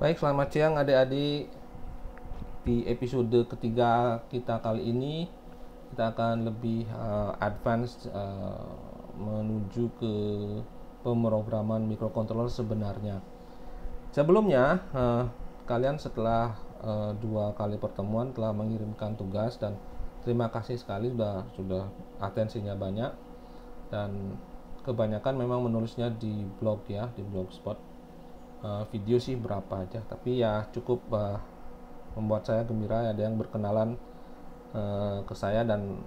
Baik, selamat siang adik-adik. Di episode ketiga kita kali ini kita akan lebih advance menuju ke pemrograman microcontroller sebenarnya. Sebelumnya, kalian setelah 2 kali pertemuan telah mengirimkan tugas dan terima kasih sekali sudah atensinya banyak, dan kebanyakan memang menulisnya di blog ya, di blogspot. Video sih berapa aja, tapi ya cukup membuat saya gembira ada yang berkenalan ke saya, dan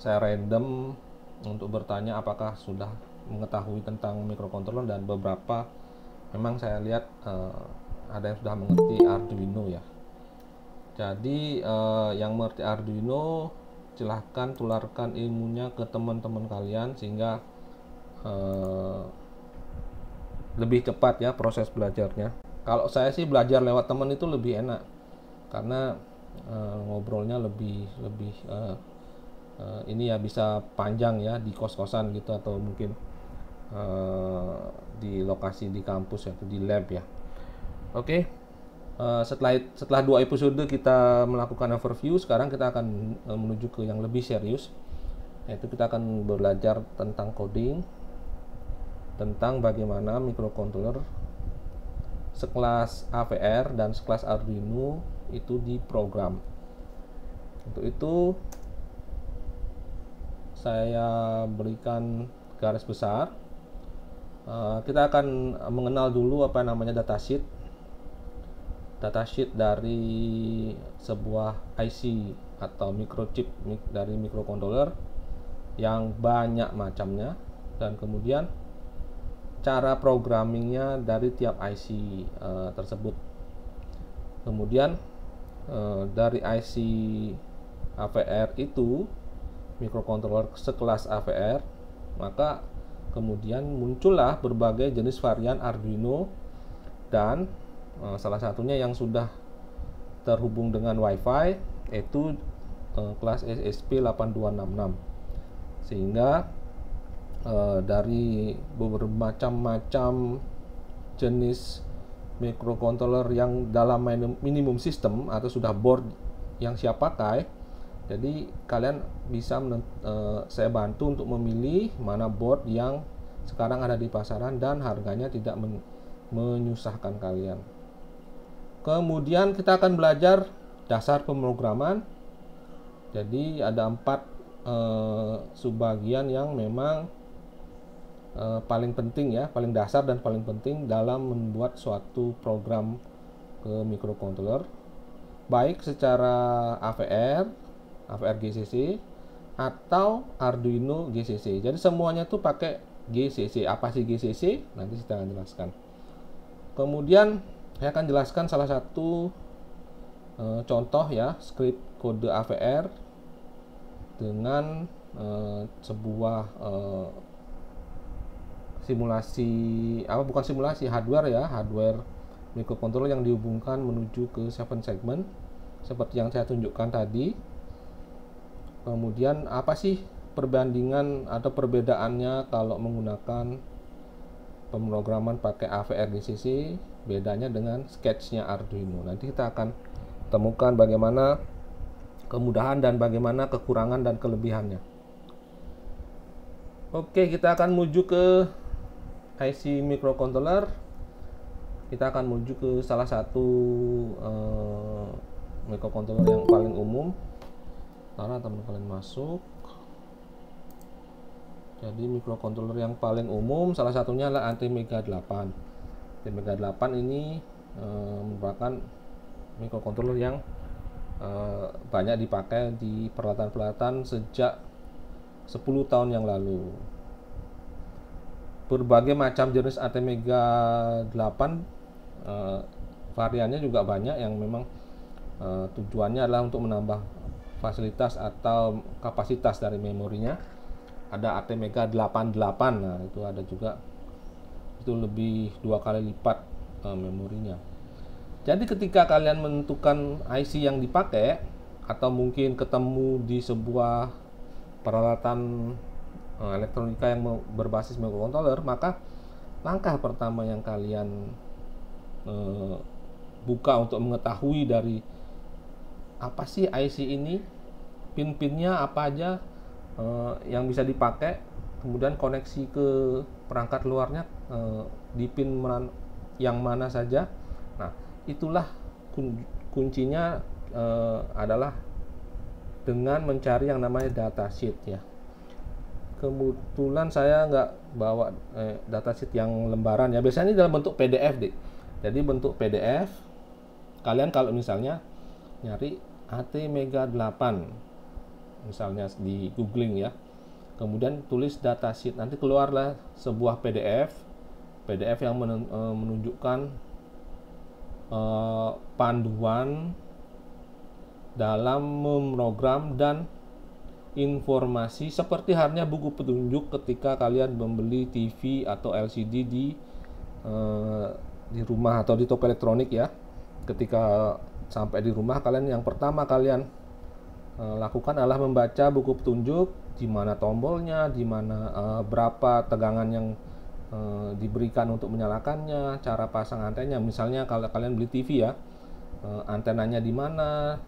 saya random untuk bertanya apakah sudah mengetahui tentang microcontroller, dan beberapa memang saya lihat ada yang sudah mengerti Arduino ya. Jadi yang mengerti Arduino silahkan tularkan ilmunya ke teman-teman kalian sehingga lebih cepat ya proses belajarnya. Kalau saya sih belajar lewat teman itu lebih enak karena ngobrolnya lebih ini ya, bisa panjang ya di kos-kosan gitu, atau mungkin di lokasi di kampus ya, atau di lab ya. Oke. Setelah 2 episode kita melakukan overview, sekarang kita akan menuju ke yang lebih serius, yaitu kita akan belajar tentang coding, tentang bagaimana microcontroller sekelas AVR dan sekelas Arduino itu diprogram. Untuk itu saya berikan garis besar. Kita akan mengenal dulu apa namanya datasheet dari sebuah IC atau microchip dari microcontroller yang banyak macamnya, dan kemudian cara programmingnya dari tiap IC tersebut. Kemudian dari IC AVR itu, microcontroller sekelas AVR, maka kemudian muncullah berbagai jenis varian Arduino, dan salah satunya yang sudah terhubung dengan WiFi yaitu kelas ESP8266, sehingga dari beberapa macam jenis microcontroller yang dalam minimum system atau sudah board yang siap pakai, jadi kalian bisa saya bantu untuk memilih mana board yang sekarang ada di pasaran dan harganya tidak menyusahkan kalian. Kemudian kita akan belajar dasar pemrograman. Jadi ada 4 subbagian yang memang paling penting ya, paling dasar dan paling penting dalam membuat suatu program ke microcontroller, baik secara AVR GCC atau Arduino GCC. Jadi semuanya tuh pakai GCC. Apa sih GCC? Nanti saya akan jelaskan. Kemudian saya akan jelaskan salah satu contoh ya, script kode AVR dengan sebuah hardware microcontroller yang dihubungkan menuju ke 7 segment seperti yang saya tunjukkan tadi. Kemudian apa sih perbandingan atau perbedaannya kalau menggunakan pemrograman pakai AVR GCC, bedanya dengan sketchnya Arduino. Nanti kita akan temukan bagaimana kemudahan dan bagaimana kekurangan dan kelebihannya. Oke, kita akan menuju ke IC microcontroller. Kita akan menuju ke salah satu microcontroller yang paling umum. Karena teman kalian masuk. Jadi microcontroller yang paling umum salah satunya adalah ATmega 8. ATmega 8 ini merupakan microcontroller yang banyak dipakai di peralatan-peralatan sejak 10 tahun yang lalu. Berbagai macam jenis ATmega 8 variannya juga banyak yang memang tujuannya adalah untuk menambah fasilitas atau kapasitas dari memorinya. Ada ATmega 88, nah itu ada juga, itu lebih 2 kali lipat memorinya. Jadi ketika kalian menentukan IC yang dipakai atau mungkin ketemu di sebuah peralatan elektronika yang berbasis microcontroller, maka langkah pertama yang kalian buka untuk mengetahui dari apa sih IC ini, pin-pinnya apa aja yang bisa dipakai, kemudian koneksi ke perangkat luarnya di pin yang mana saja. Nah, itulah kuncinya adalah dengan mencari yang namanya datasheet ya. Kebetulan saya nggak bawa datasheet yang lembaran ya, biasanya ini dalam bentuk PDF deh. Jadi bentuk PDF, kalian kalau misalnya nyari ATmega 8 misalnya di googling ya, kemudian tulis datasheet, nanti keluarlah sebuah PDF yang menunjukkan panduan dalam memprogram dan informasi seperti halnya buku petunjuk ketika kalian membeli TV atau LCD di rumah atau di toko elektronik ya. Ketika sampai di rumah, kalian yang pertama kalian lakukan adalah membaca buku petunjuk, di mana tombolnya, di mana berapa tegangan yang diberikan untuk menyalakannya, cara pasang antenanya. Misalnya kalau kalian beli TV ya, antenanya di mana,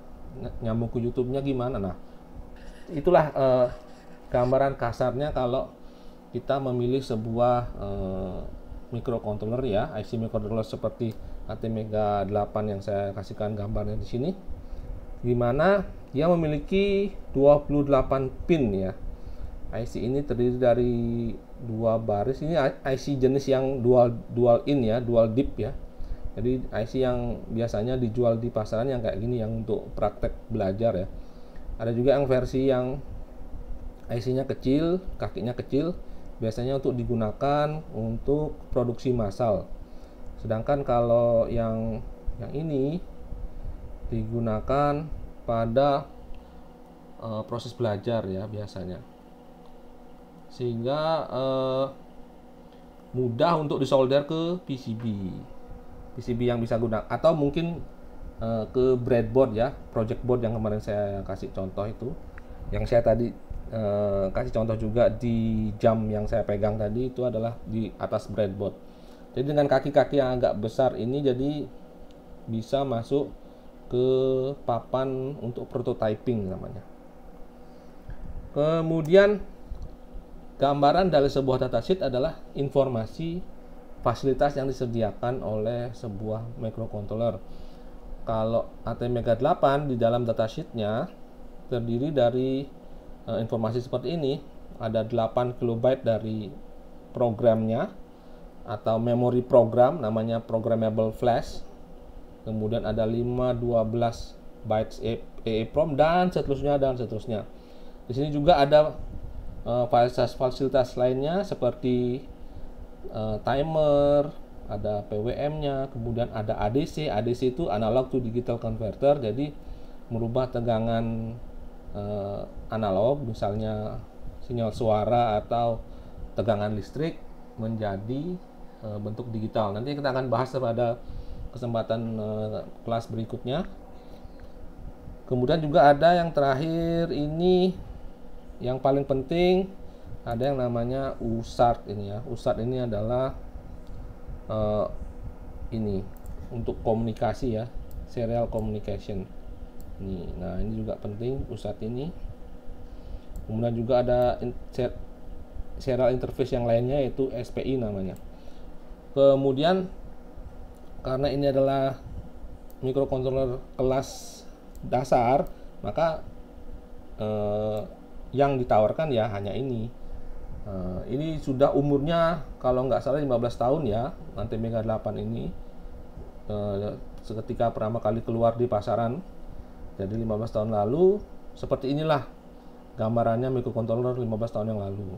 nyambung ke YouTube-nya gimana. Nah, itulah gambaran kasarnya kalau kita memilih sebuah microcontroller ya, IC microcontroller seperti ATmega 8 yang saya kasihkan gambarnya di sini, di mana dia memiliki 28 pin ya. IC ini terdiri dari 2 baris. Ini IC jenis yang dual in ya, dual dip ya. Jadi IC yang biasanya dijual di pasaran yang kayak gini, yang untuk praktek belajar ya. Ada juga yang versi yang IC-nya kecil, kakinya kecil, biasanya untuk digunakan untuk produksi massal. Sedangkan kalau yang ini digunakan pada proses belajar ya biasanya, sehingga mudah untuk disolder ke PCB yang bisa gunakan, atau mungkin ke breadboard ya, project board yang kemarin saya kasih contoh itu, yang saya tadi kasih contoh juga di jam yang saya pegang tadi, itu adalah di atas breadboard. Jadi dengan kaki-kaki yang agak besar ini, jadi bisa masuk ke papan untuk prototyping namanya. Kemudian gambaran dari sebuah datasheet adalah informasi fasilitas yang disediakan oleh sebuah microcontroller. Kalau ATmega 8 di dalam datasheetnya terdiri dari informasi seperti ini. Ada 8 kilobyte dari programnya atau memori program, namanya programmable flash. Kemudian ada 512 bytes EEPROM dan seterusnya dan seterusnya. Di sini juga ada fasilitas lainnya seperti timer, ada PWM-nya, kemudian ada ADC. ADC itu analog to digital converter, jadi merubah tegangan analog, misalnya sinyal suara atau tegangan listrik, menjadi bentuk digital. Nanti kita akan bahas pada kesempatan kelas berikutnya. Kemudian juga ada yang terakhir ini, yang paling penting, ada yang namanya USART ini ya. USART ini adalah ini untuk komunikasi ya, serial communication. Nah ini juga penting USART ini. Kemudian juga ada serial interface yang lainnya, yaitu SPI namanya. Kemudian karena ini adalah microcontroller kelas dasar, maka yang ditawarkan ya hanya ini. Ini sudah umurnya kalau nggak salah 15 tahun ya, ATmega 8 ini. Ketika pertama kali keluar di pasaran, jadi 15 tahun lalu, seperti inilah gambarannya microcontroller 15 tahun yang lalu.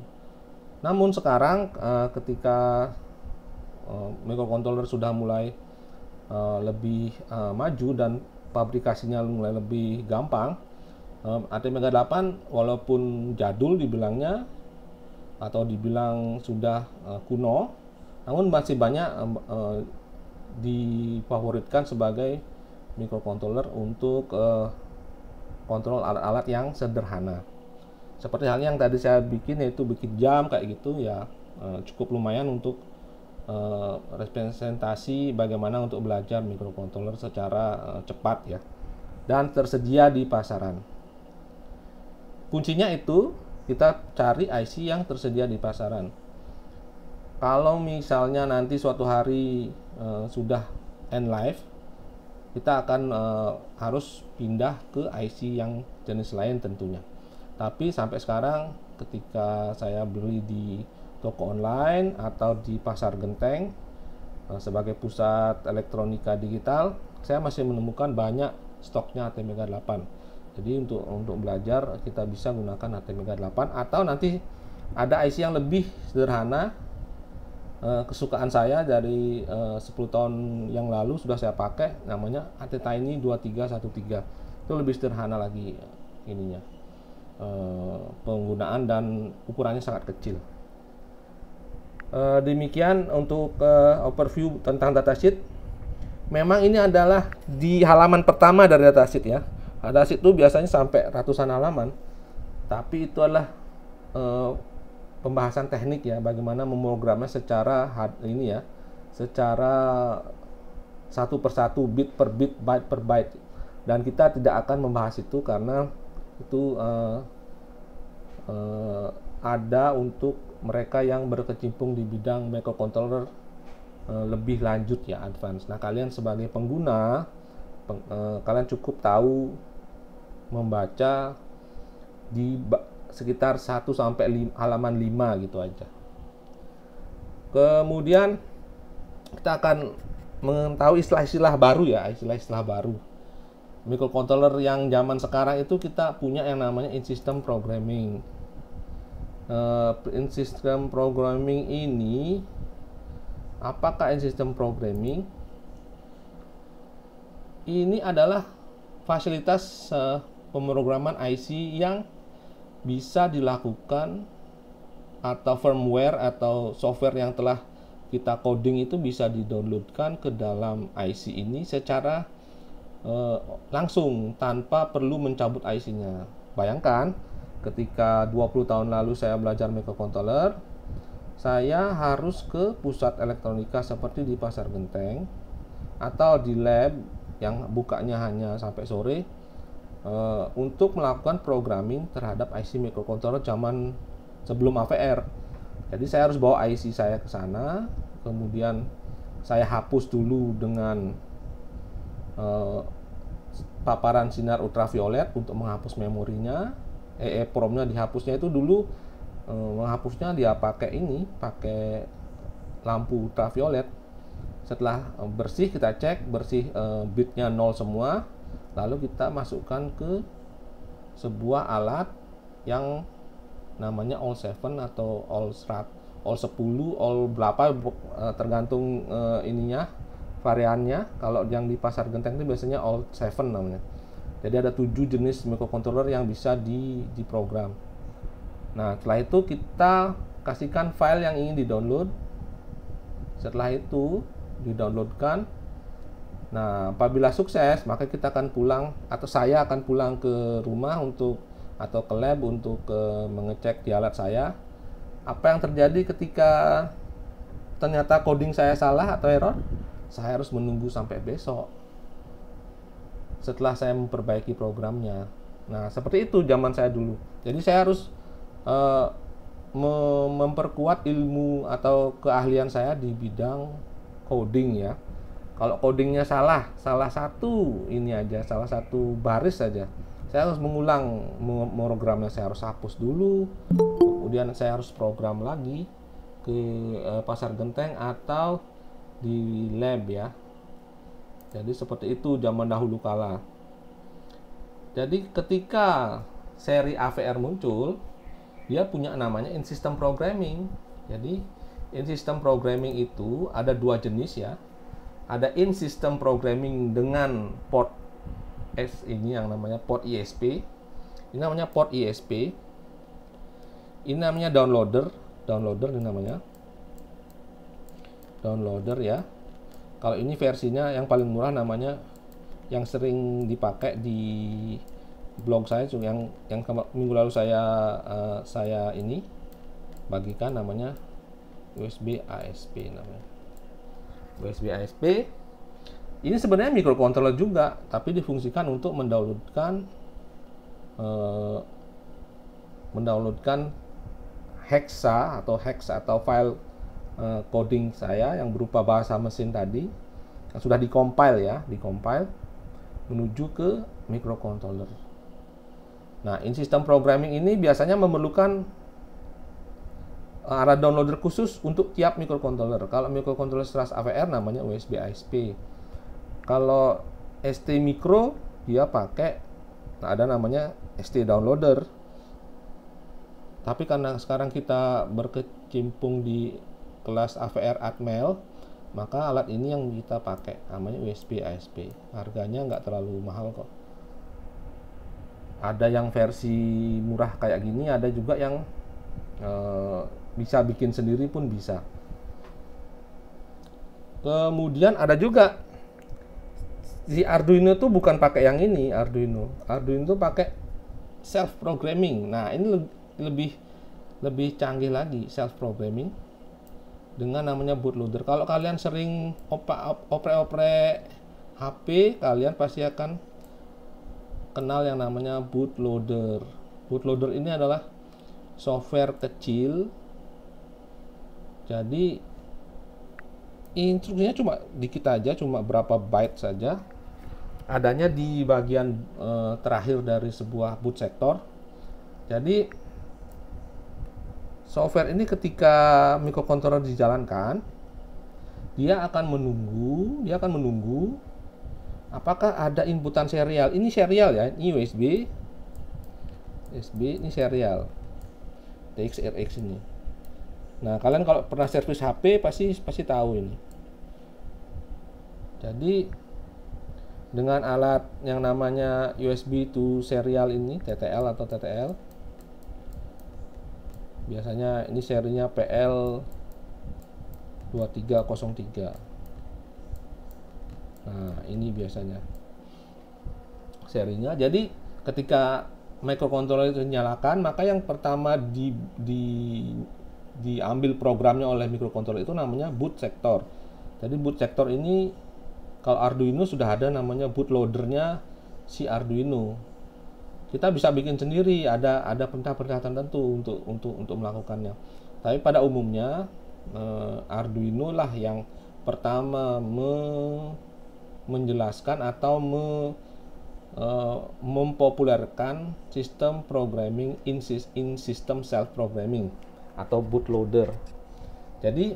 Namun sekarang ketika microcontroller sudah mulai lebih maju dan pabrikasinya mulai lebih gampang, ATmega 8 walaupun jadul dibilangnya atau dibilang sudah kuno, namun masih banyak difavoritkan sebagai microcontroller untuk kontrol alat-alat yang sederhana. Seperti halnya yang tadi saya bikin, yaitu bikin jam kayak gitu ya, cukup lumayan untuk representasi bagaimana untuk belajar microcontroller secara cepat ya, dan tersedia di pasaran. Kuncinya itu kita cari IC yang tersedia di pasaran. Kalau misalnya nanti suatu hari sudah end life, kita akan harus pindah ke IC yang jenis lain tentunya. Tapi sampai sekarang ketika saya beli di toko online atau di pasar genteng sebagai pusat elektronika digital, saya masih menemukan banyak stoknya ATmega 8. Jadi untuk belajar kita bisa gunakan ATmega 8, atau nanti ada IC yang lebih sederhana kesukaan saya dari 10 tahun yang lalu sudah saya pakai, namanya ATtiny 2313. Itu lebih sederhana lagi ininya, penggunaan dan ukurannya sangat kecil. Demikian untuk overview tentang datasheet. Memang ini adalah di halaman pertama dari datasheet ya. Datasheet itu biasanya sampai ratusan halaman, tapi itu adalah pembahasan teknik ya, bagaimana memprogramnya secara ini ya, secara satu persatu, bit per bit, byte per byte. Dan kita tidak akan membahas itu karena itu ada untuk mereka yang berkecimpung di bidang microcontroller lebih lanjut ya, advance. Nah, kalian sebagai pengguna kalian cukup tahu membaca di sekitar 1 sampai halaman 5 gitu aja. Kemudian kita akan mengetahui istilah-istilah baru ya, istilah-istilah baru. Microcontroller yang zaman sekarang itu kita punya yang namanya in-system programming. In-system programming ini, apakah in-system programming? Ini adalah fasilitas pemrograman IC yang bisa dilakukan, atau firmware atau software yang telah kita coding itu bisa didownloadkan ke dalam IC ini secara langsung tanpa perlu mencabut IC-nya. Bayangkan ketika 20 tahun lalu saya belajar microcontroller, saya harus ke pusat elektronika seperti di pasar genteng atau di lab yang bukanya hanya sampai sore untuk melakukan programming terhadap IC microcontroller zaman sebelum AVR. Jadi saya harus bawa IC saya ke sana, kemudian saya hapus dulu dengan paparan sinar ultraviolet untuk menghapus memorinya. EEPROM-nya dihapusnya itu dulu, menghapusnya dia pakai lampu ultraviolet. Setelah bersih, kita cek bersih, bitnya 0 semua, lalu kita masukkan ke sebuah alat yang namanya all7 atau all10, all berapa, tergantung ininya, variannya. Kalau yang di pasar genteng itu biasanya all7 namanya. Jadi ada 7 jenis microcontroller yang bisa diprogram. Nah, setelah itu kita kasihkan file yang ingin di-download. Setelah itu di-downloadkan. Nah, apabila sukses, maka kita akan pulang, atau saya akan pulang ke rumah atau ke lab untuk mengecek di alat saya. Apa yang terjadi ketika ternyata coding saya salah atau error? Saya harus menunggu sampai besok setelah saya memperbaiki programnya. Nah, seperti itu zaman saya dulu. Jadi saya harus memperkuat ilmu atau keahlian saya di bidang coding ya. Kalau codingnya salah satu baris saja, saya harus mengulang programnya. Saya harus hapus dulu, kemudian saya harus program lagi ke pasar genteng atau di lab ya. Jadi seperti itu zaman dahulu kala. Jadi ketika seri AVR muncul, dia punya namanya in-system programming. Jadi in-system programming itu ada 2 jenis ya. Ada in-system programming dengan port S ini yang namanya port ISP. Ini namanya port ISP. Ini namanya downloader ini namanya. Downloader ya. Kalau ini versinya yang paling murah, namanya yang sering dipakai di blog saya, yang minggu lalu saya ini bagikan, namanya USB ASP namanya. USB ASP. Ini sebenarnya microcontroller juga, tapi difungsikan untuk mendownloadkan hexa atau file coding saya yang berupa bahasa mesin tadi yang sudah dikompil menuju ke microcontroller. Nah, in system programming ini biasanya memerlukan ada downloader khusus untuk tiap microcontroller. Kalau microcontroller sekelas AVR namanya USB ASP. Kalau ST Micro dia pakai ada namanya ST downloader. Tapi karena sekarang kita berkecimpung di kelas AVR Atmel, maka alat ini yang kita pakai namanya USB ASP. Harganya nggak terlalu mahal kok. Ada yang versi murah kayak gini, ada juga yang bisa bikin sendiri pun bisa. Kemudian ada juga si Arduino tuh bukan pakai yang ini, Arduino tuh pakai self programming. Nah, ini lebih canggih lagi, self programming dengan namanya bootloader. Kalau kalian sering oprek HP, kalian pasti akan kenal yang namanya bootloader. Bootloader ini adalah software kecil. Jadi instruksinya cuma dikit aja, cuma berapa byte saja. Adanya di bagian terakhir dari sebuah boot sector. Jadi software ini ketika microcontroller dijalankan, dia akan menunggu apakah ada inputan serial. Ini serial ya, ini USB ini serial TX-RX ini. Nah, kalian kalau pernah servis HP pasti tahu ini. Jadi dengan alat yang namanya USB to serial ini, TTL atau TTL, biasanya ini serinya PL2303. Nah, ini biasanya serinya. Jadi ketika microcontroller itu dinyalakan, maka yang pertama diambil programnya oleh microcontroller itu namanya boot sector. Jadi boot sector ini kalau Arduino sudah ada namanya bootloadernya si Arduino. Kita bisa bikin sendiri, ada perintah-perintah tertentu untuk melakukannya. Tapi pada umumnya Arduino lah yang pertama menjelaskan atau mempopulerkan sistem programming in system self programming atau bootloader. Jadi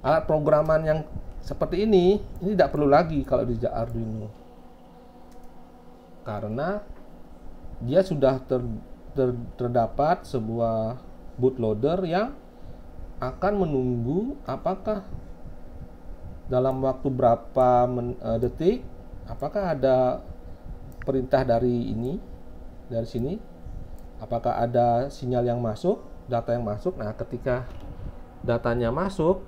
alat programan yang seperti ini tidak perlu lagi kalau di Arduino, karena dia sudah terdapat sebuah bootloader yang akan menunggu apakah dalam waktu berapa detik apakah ada perintah dari sini, apakah ada sinyal yang masuk, data yang masuk. Nah, ketika datanya masuk,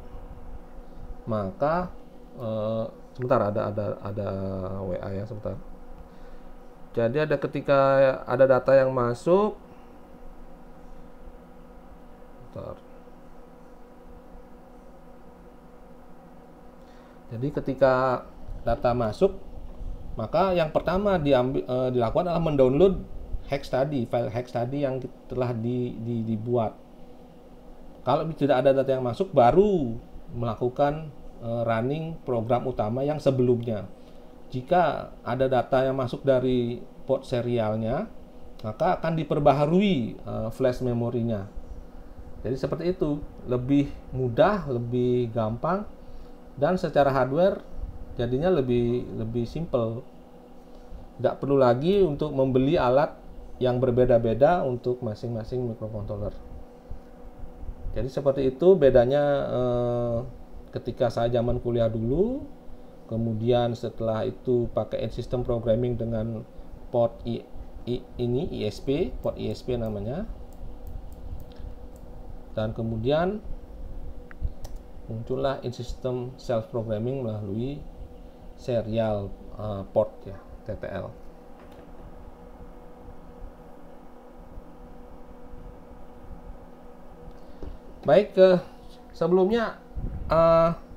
maka sebentar, ada WA ya, sebentar. Jadi ketika ada data yang masuk, sebentar. Jadi ketika data masuk, maka yang pertama dilakukan adalah mendownload file hex tadi yang telah dibuat. Kalau tidak ada data yang masuk, baru melakukan running program utama yang sebelumnya. Jika ada data yang masuk dari port serialnya, maka akan diperbaharui flash memorinya. Jadi seperti itu, lebih mudah, lebih gampang, dan secara hardware jadinya lebih simple. Tidak perlu lagi untuk membeli alat yang berbeda-beda untuk masing-masing microcontroller. Jadi seperti itu bedanya ketika saya zaman kuliah dulu, kemudian setelah itu pakai sistem programming dengan port ISP, port ISP namanya, dan kemudian muncullah in system self programming melalui serial port ya, TTL. Baik, sebelumnya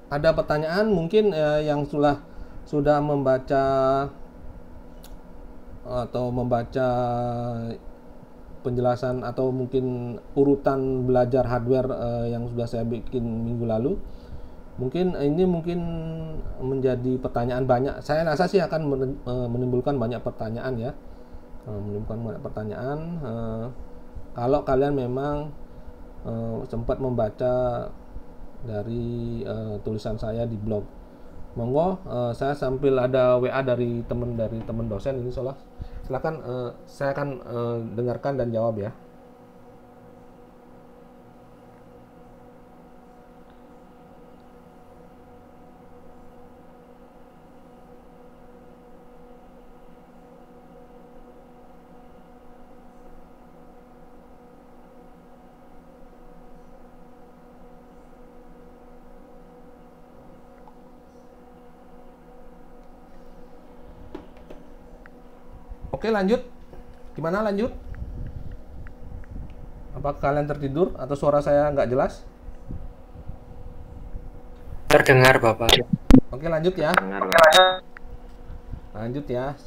ada pertanyaan mungkin yang sudah membaca atau membaca penjelasan atau mungkin urutan belajar hardware yang sudah saya bikin minggu lalu, mungkin ini menjadi pertanyaan banyak. Saya rasa sih akan menimbulkan banyak pertanyaan ya, kalau kalian memang sempat membaca dari tulisan saya di blog. Monggo, saya sambil ada WA dari teman dosen ini, silakan saya akan dengarkan dan jawab ya. Oke, lanjut. Gimana lanjut? Apakah kalian tertidur atau suara saya nggak jelas? Terdengar, Bapak. Oke, lanjut ya. Terdengar. Lanjut ya.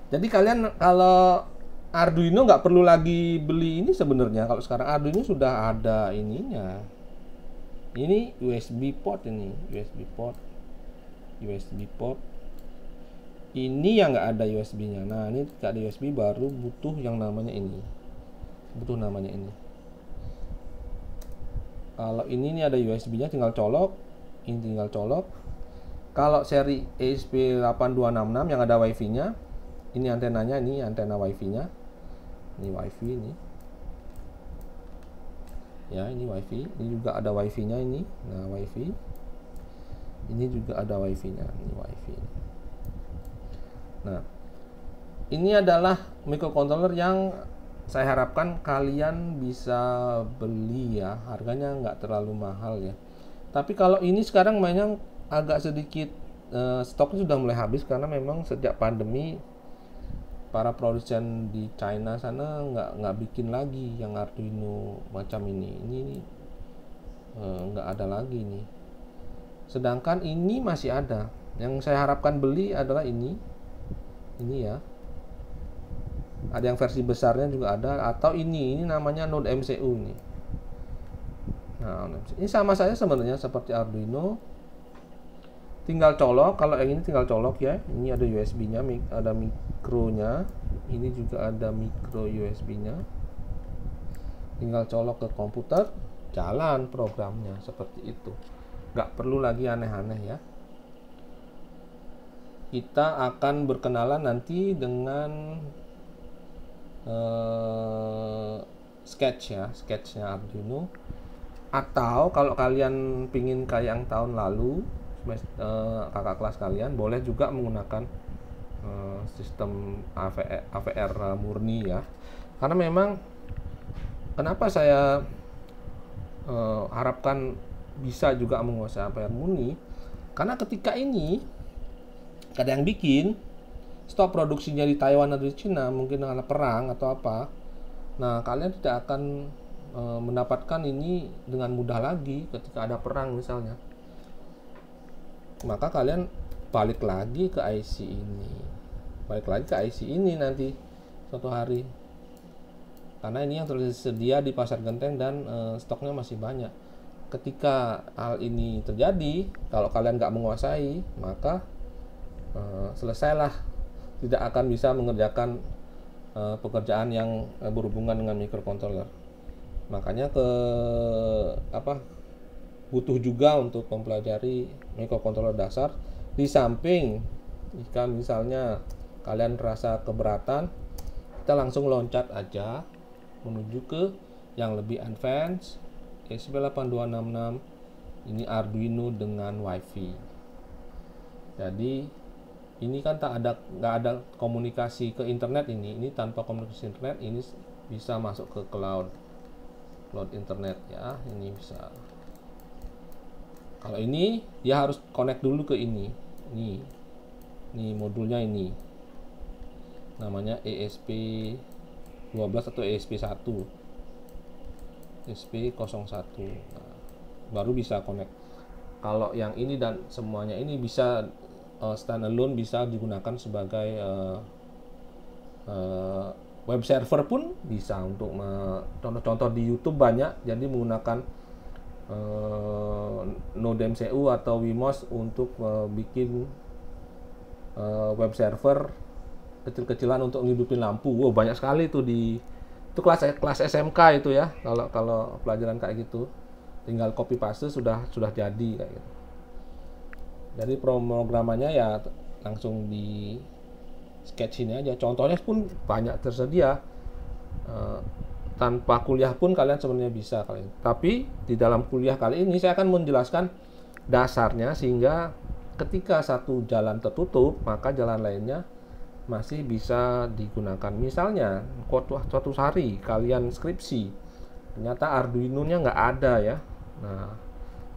Jadi kalian kalau Arduino nggak perlu lagi beli ini sebenarnya. Kalau sekarang Arduino sudah ada ininya. Ini USB port ini, USB port. Ini yang nggak ada USB-nya. Nah, ini nggak ada USB, baru butuh yang namanya ini. Kalau ini ada USB-nya, tinggal colok. Ini tinggal colok. Kalau seri ESP8266 yang ada WiFi-nya, ini antenanya, ini antena WiFi-nya. Ini WiFi ini. Ya, ini WiFi. Ini juga ada WiFi-nya ini. Nah, WiFi. Ini juga ada WiFi-nya. Ini WiFi. Nah, ini adalah microcontroller yang saya harapkan kalian bisa beli ya. Harganya nggak terlalu mahal ya. Tapi kalau ini sekarang mainnya agak sedikit stoknya sudah mulai habis karena memang sejak pandemi para produsen di China sana nggak bikin lagi yang Arduino macam ini. Ini nggak ada lagi nih. Sedangkan ini masih ada. Yang saya harapkan beli adalah ini ya, ada yang versi besarnya juga ada, atau ini namanya Node MCU ini. Nah, ini sama saja sebenarnya seperti Arduino, tinggal colok. Kalau yang ini tinggal colok ya, ini ada USB-nya, ada mikronya, ini juga ada micro USB-nya, tinggal colok ke komputer, jalan programnya seperti itu, nggak perlu lagi aneh-aneh ya. Kita akan berkenalan nanti dengan sketchnya Arduino. Atau kalau kalian pingin kayak yang tahun lalu, kakak kelas kalian boleh juga menggunakan sistem AVR murni ya. Karena memang kenapa saya harapkan bisa juga menguasai AVR murni, karena ketika ini ada yang bikin stop produksinya di Taiwan atau di Cina, mungkin karena perang atau apa. Nah, kalian tidak akan mendapatkan ini dengan mudah lagi ketika ada perang misalnya. Maka kalian balik lagi ke IC ini nanti suatu hari, karena ini yang tersedia di pasar genteng dan stoknya masih banyak. Ketika hal ini terjadi, kalau kalian nggak menguasai, maka selesailah, tidak akan bisa mengerjakan pekerjaan yang berhubungan dengan microcontroller. Makanya butuh juga untuk mempelajari microcontroller dasar. Di samping jika misalnya kalian rasa keberatan, kita langsung loncat aja menuju ke yang lebih advance, ESP8266. Ini Arduino dengan WiFi. Jadi ini kan nggak ada komunikasi ke internet. Ini tanpa komunikasi internet, ini bisa masuk ke cloud internet ya. Ini bisa. Kalau ini dia harus connect dulu ke ini modulnya, ini namanya ESP12 atau ESP1 ESP01. Nah, baru bisa connect. Kalau yang ini dan semuanya ini bisa standalone, bisa digunakan sebagai web server pun bisa untuk contoh-contoh di YouTube banyak. Jadi menggunakan NodeMCU atau Wemos untuk bikin web server kecil-kecilan untuk ngidupin lampu. Wow, banyak sekali itu itu kelas SMK itu ya. Kalau pelajaran kayak gitu, tinggal copy paste sudah jadi kayak gitu. Jadi pemrogramannya ya langsung di sketch ini aja. Contohnya pun banyak tersedia. Tanpa kuliah pun kalian sebenarnya bisa kalian. Tapi di dalam kuliah kali ini saya akan menjelaskan dasarnya, sehingga ketika satu jalan tertutup maka jalan lainnya masih bisa digunakan. Misalnya suatu hari kalian skripsi, ternyata Arduino-nya nggak ada ya. Nah,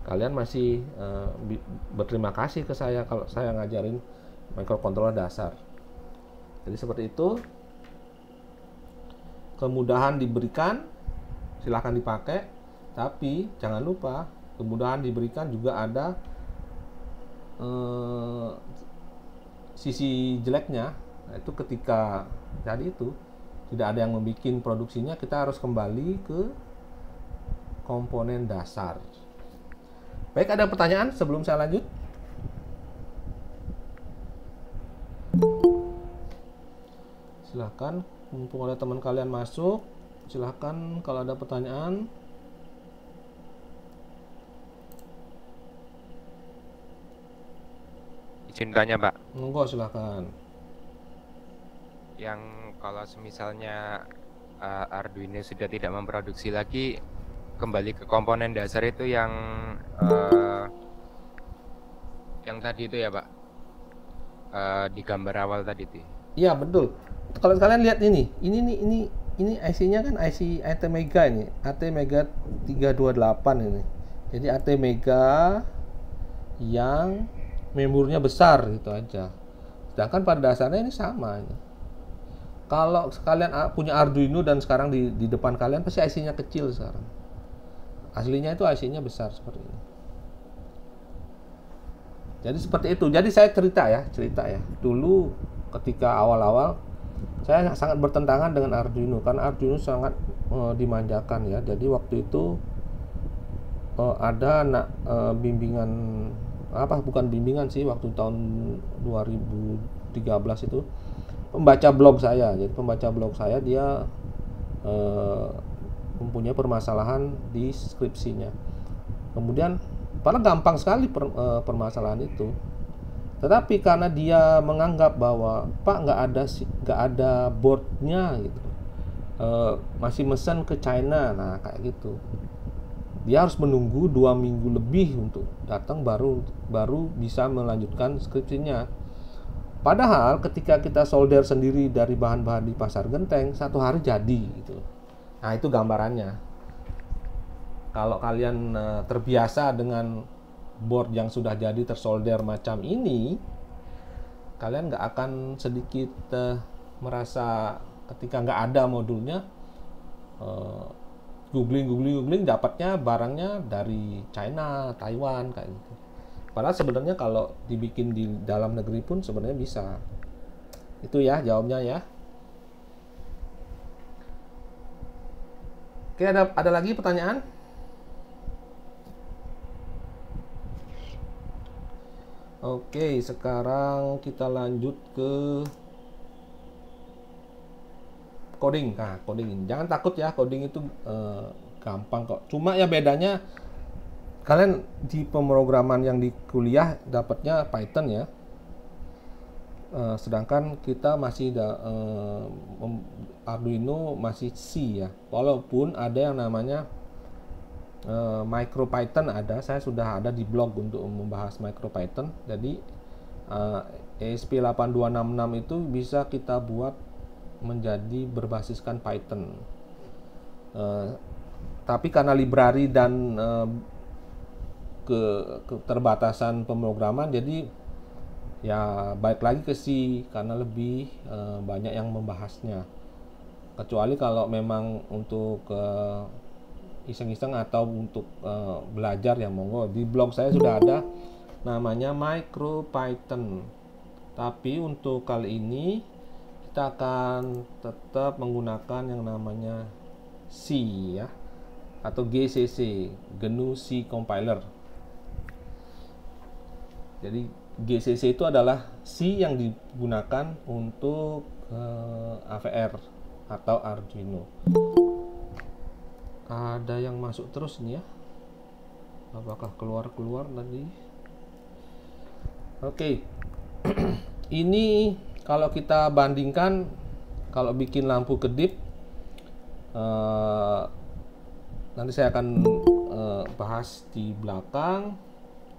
kalian masih berterima kasih ke saya kalau saya ngajarin microcontroller dasar. Jadi seperti itu. Kemudahan diberikan, silahkan dipakai, tapi jangan lupa kemudahan diberikan juga ada sisi jeleknya. Nah, itu ketika jadi itu tidak ada yang membuat produksinya, kita harus kembali ke komponen dasar. Baik, ada pertanyaan sebelum saya lanjut? Silahkan, mumpung ada teman kalian masuk, silahkan kalau ada pertanyaan. Izin tanya, Pak. Monggo, silahkan. Yang kalau misalnya Arduino sudah tidak memproduksi lagi, kembali ke komponen dasar itu yang tadi itu ya, Pak, di gambar awal tadi itu. Iya, betul. Kalau kalian lihat ini IC-nya kan IC ATmega ini, ATmega 328 ini. Jadi ATmega yang memorinya besar gitu aja. Sedangkan pada dasarnya ini sama ini. Kalau kalian punya Arduino dan sekarang di depan kalian, pasti IC-nya kecil sekarang. Aslinya itu IC-nya besar seperti ini. Jadi seperti itu. Jadi saya cerita ya. Dulu ketika awal-awal saya sangat bertentangan dengan Arduino, karena Arduino sangat dimanjakan ya. Jadi waktu itu ada bimbingan, bukan bimbingan sih, waktu tahun 2013 itu pembaca blog saya. Jadi pembaca blog saya dia mempunyai permasalahan di skripsinya. Kemudian padahal gampang sekali permasalahan itu. Tetapi karena dia menganggap bahwa Pak nggak ada boardnya gitu, masih mesen ke China, nah kayak gitu, dia harus menunggu 2 minggu lebih untuk datang baru bisa melanjutkan skripsinya. Padahal ketika kita solder sendiri dari bahan-bahan di pasar genteng, 1 hari jadi gitu. Nah itu gambarannya. Kalau kalian terbiasa dengan board yang sudah jadi tersolder macam ini, kalian nggak akan sedikit merasa ketika nggak ada modulnya, googling dapatnya barangnya dari China, Taiwan kayak gitu. Padahal sebenarnya kalau dibikin di dalam negeri pun sebenarnya bisa. Itu ya jawabnya ya. Oke, ada lagi pertanyaan? Oke, sekarang kita lanjut ke coding. Nah, coding. Jangan takut ya, coding itu gampang kok. Cuma ya bedanya kalian di pemrograman yang di kuliah dapatnya Python ya. Sedangkan kita masih Arduino masih C ya. Walaupun ada yang namanya MicroPython ada, saya sudah ada di blog untuk membahas MicroPython. Jadi ESP8266 itu bisa kita buat menjadi berbasiskan Python. Tapi karena library dan keterbatasan pemrograman, jadi ya balik lagi ke C karena lebih banyak yang membahasnya. Kecuali kalau memang untuk iseng-iseng atau untuk belajar ya monggo. Di blog saya sudah ada namanya MicroPython. Tapi untuk kali ini kita akan tetap menggunakan yang namanya C ya, atau GCC, GNU C Compiler. Jadi GCC itu adalah C yang digunakan untuk AVR atau Arduino. Ada yang masuk terus nih ya. Apakah keluar tadi? Oke. Ini kalau kita bandingkan, kalau bikin lampu kedip, nanti saya akan bahas di belakang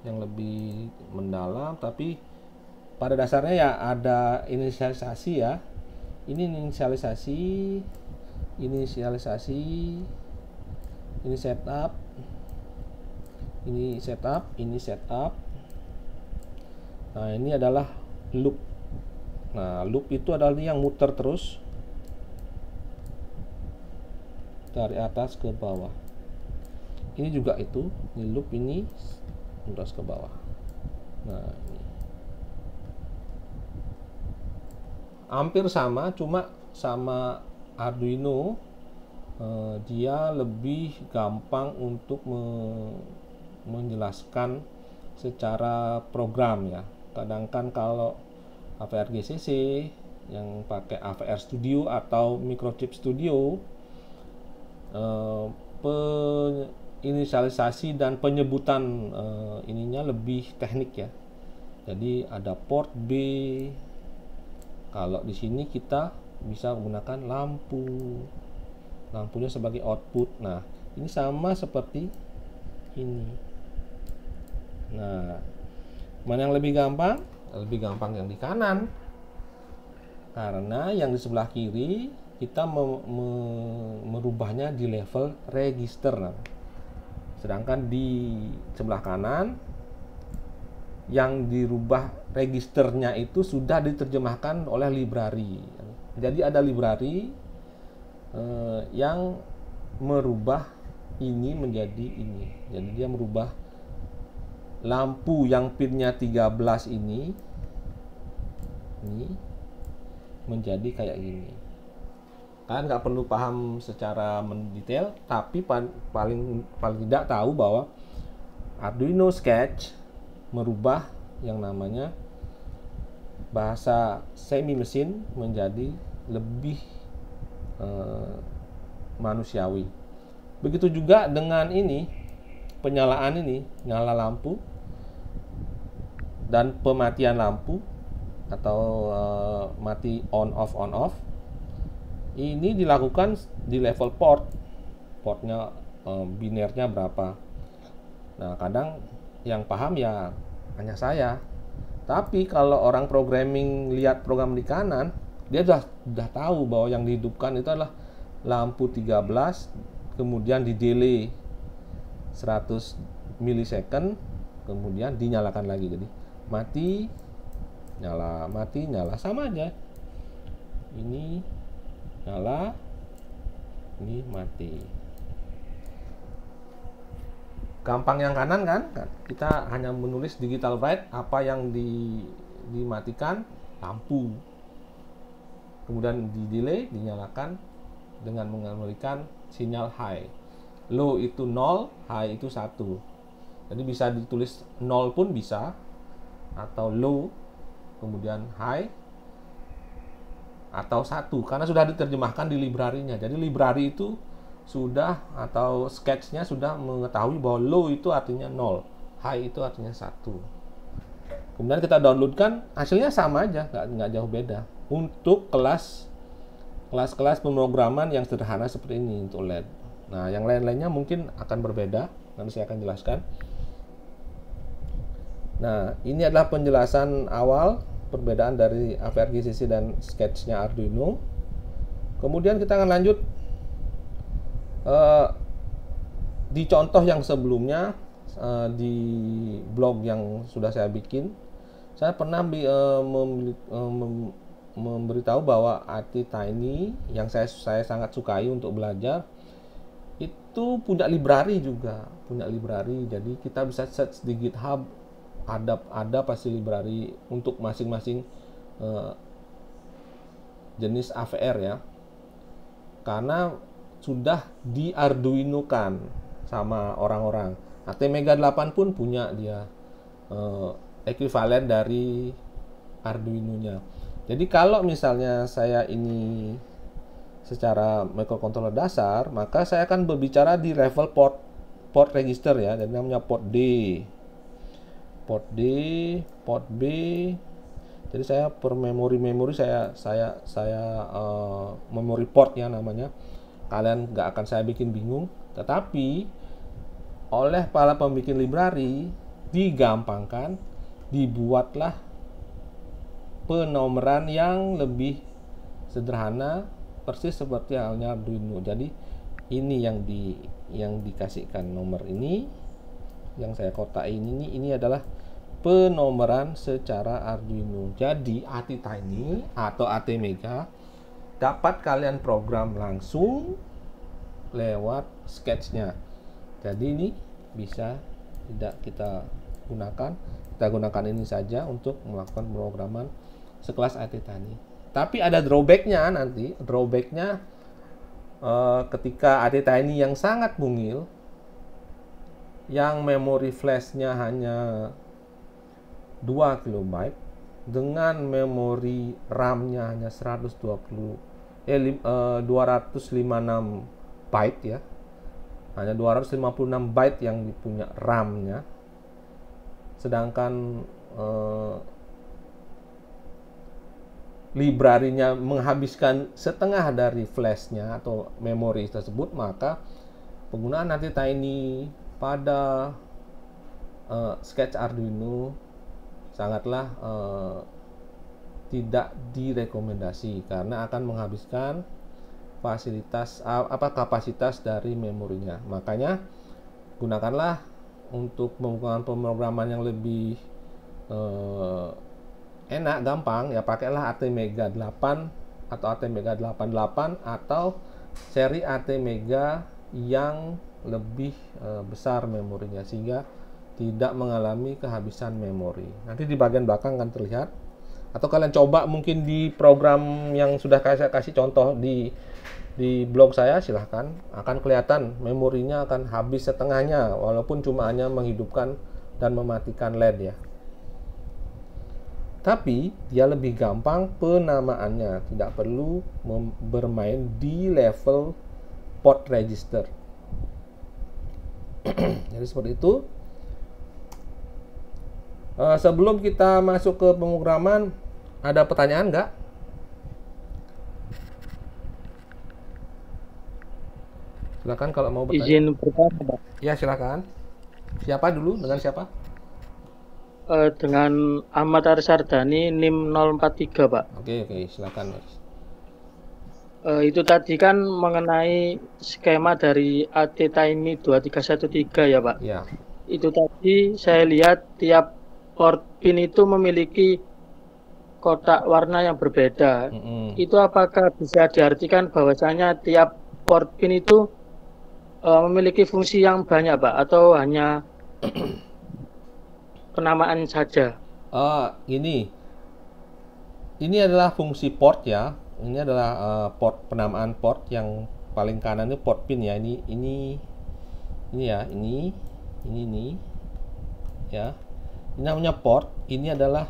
yang lebih mendalam, tapi pada dasarnya ya ada inisialisasi ya. Ini inisialisasi, ini setup, ini setup. Nah, ini adalah loop. Nah, loop itu adalah yang muter terus dari atas ke bawah. Ini juga itu, ini loop ini terus ke bawah. Nah, ini hampir sama, cuma sama Arduino dia lebih gampang untuk menjelaskan secara program ya. Kadang kan kalau AVR GCC yang pakai AVR Studio atau Microchip Studio, inisialisasi dan penyebutan ininya lebih teknik ya. Jadi ada port B. Kalau di sini kita bisa menggunakan lampunya sebagai output. Nah, ini sama seperti ini. Nah, mana yang lebih gampang? Lebih gampang yang di kanan, karena yang di sebelah kiri kita merubahnya di level register. Nah, sedangkan di sebelah kanan yang dirubah registernya itu sudah diterjemahkan oleh library. Jadi ada library yang merubah ini menjadi ini. Jadi dia merubah lampu yang pinnya 13 ini menjadi kayak gini. Kalian nggak perlu paham secara mendetail, tapi paling tidak tahu bahwa Arduino Sketch merubah yang namanya bahasa semi mesin menjadi lebih manusiawi. Begitu juga dengan ini, penyalaan ini, nyala lampu dan pematian lampu atau mati on off. Ini dilakukan di level portnya binernya berapa. Nah, kadang yang paham ya hanya saya. Tapi kalau orang programming lihat program di kanan, dia sudah tahu bahwa yang dihidupkan itu adalah lampu 13, kemudian di delay 100 milisecond, kemudian dinyalakan lagi. Jadi mati, nyala, sama aja. Ini nyala, ini mati. Gampang yang kanan kan? Kita hanya menulis digital write, apa yang dimatikan, lampu. Kemudian di delay, dinyalakan dengan memberikan sinyal high. Low itu 0, high itu 1. Jadi bisa ditulis 0 pun bisa, atau low, kemudian high, atau 1, karena sudah diterjemahkan di library-nya. Jadi library itu sudah, atau sketch-nya sudah mengetahui bahwa low itu artinya 0, high itu artinya 1. Kemudian kita downloadkan, hasilnya sama aja, nggak jauh beda. Untuk kelas-kelas pemrograman yang sederhana seperti ini untuk LED. Nah, yang lain-lainnya mungkin akan berbeda, nanti saya akan jelaskan. Nah, ini adalah penjelasan awal perbedaan dari AVR GCC dan sketch-nya Arduino. Kemudian kita akan lanjut di contoh yang sebelumnya, di blog yang sudah saya bikin, saya pernah memberitahu bahwa ATtiny yang saya sangat sukai untuk belajar itu punya library juga, jadi kita bisa search di GitHub, ada pasti library untuk masing-masing jenis AVR ya, karena sudah di Arduino kan sama orang-orang. ATmega 8 pun punya dia ekuivalen dari Arduino-nya. Jadi kalau misalnya saya ini secara microcontroller dasar, maka saya akan berbicara di level port register ya. Jadi namanya port D, port B. Jadi saya per memori saya memory port ya namanya. Kalian nggak akan saya bikin bingung, tetapi oleh para pembikin library digampangkan, dibuatlah penomoran yang lebih sederhana persis seperti halnya Arduino. Jadi ini yang dikasihkan nomor ini, yang saya kotain ini adalah penomoran secara Arduino. Jadi ATtiny atau ATmega dapat kalian program langsung lewat sketchnya. Jadi ini bisa tidak kita gunakan ini saja untuk melakukan pemrograman sekelas ATtiny. Tapi ada drawbacknya nanti. Drawbacknya ketika ATtiny yang sangat mungil, yang memori flashnya hanya 2 KB dengan memori RAM-nya hanya 256 byte ya, hanya 256 byte yang punya RAM-nya, sedangkan library-nya menghabiskan setengah dari flash-nya atau memori tersebut, maka penggunaan ATtiny pada sketch Arduino sangatlah tidak direkomendasi karena akan menghabiskan kapasitas dari memorinya. Makanya gunakanlah untuk melakukan pemrograman yang lebih enak, gampang ya, pakailah ATmega 8 atau ATmega 88 atau seri ATmega yang lebih besar memorinya sehingga tidak mengalami kehabisan memori. Nanti di bagian belakang akan terlihat, atau kalian coba mungkin di program yang sudah saya kasih contoh di blog saya, silahkan, akan kelihatan memorinya akan habis setengahnya walaupun cuma hanya menghidupkan dan mematikan LED ya. Tapi dia lebih gampang penamaannya, tidak perlu bermain di level port register. Jadi seperti itu. Sebelum kita masuk ke pemrograman, ada pertanyaan nggak? Silakan kalau mau bertanya. Izin bertanya, Pak. Ya silakan. Siapa dulu? Dengan siapa? Dengan Ahmad Arsardani, NIM 043, Pak. Oke, silakan. Itu tadi kan mengenai skema dari ATtiny 2313 ya, Pak. Ya. Itu tadi saya lihat tiap port pin itu memiliki kotak warna yang berbeda. Itu apakah bisa diartikan bahwasanya tiap port pin itu memiliki fungsi yang banyak, Pak, atau hanya penamaan saja? Ini adalah fungsi port ya. Ini adalah penamaan port yang paling kanan itu port pin ya. Ini ya. Ini ya. Ini namanya port. Ini adalah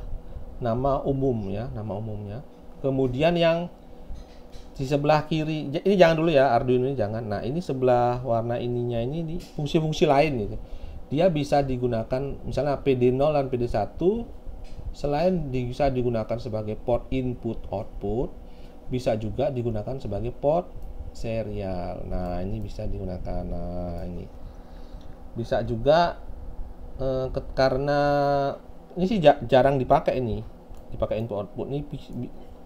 nama umum ya, nama umumnya. Kemudian yang di sebelah kiri, ini jangan dulu ya, Arduino ini jangan. Nah, ini sebelah warna ininya ini fungsi-fungsi lain gitu. Dia bisa digunakan misalnya PD0 dan PD1 selain bisa digunakan sebagai port input output, bisa juga digunakan sebagai port serial. Nah, ini bisa digunakan. Nah, ini bisa juga karena ini sih jarang dipakai dipakai input output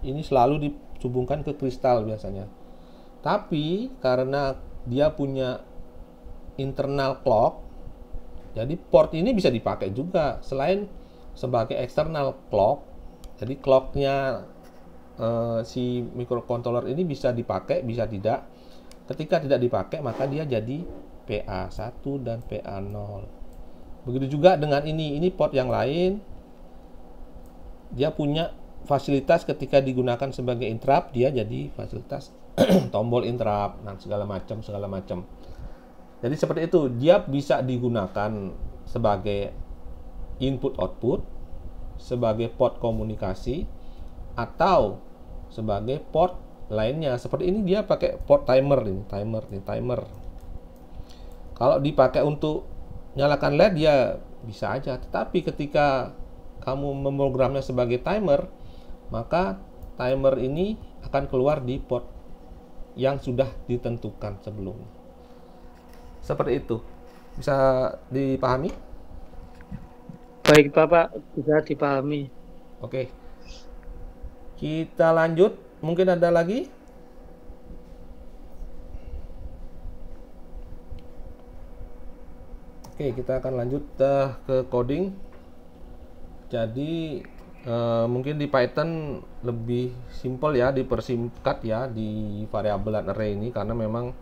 ini selalu dihubungkan ke kristal biasanya. Tapi karena dia punya internal clock, jadi port ini bisa dipakai juga selain sebagai external clock. Jadi clocknya si microcontroller ini bisa dipakai, bisa tidak. Ketika tidak dipakai maka dia jadi PA1 dan PA0. Begitu juga dengan ini port yang lain, dia punya fasilitas ketika digunakan sebagai interrupt, dia jadi fasilitas tombol interrupt dan segala macam. Jadi seperti itu, dia bisa digunakan sebagai input output, sebagai port komunikasi, atau sebagai port lainnya. Seperti ini dia pakai port timer. Kalau dipakai untuk nyalakan LED dia bisa aja, tetapi ketika kamu memprogramnya sebagai timer, maka timer ini akan keluar di port yang sudah ditentukan sebelumnya. Seperti itu. Bisa dipahami? Baik Bapak, bisa dipahami. Oke. Kita lanjut. Mungkin ada lagi? Oke, kita akan lanjut ke coding. Jadi mungkin di Python lebih simpel ya, dipersingkat ya di variabel dan array ini, karena memang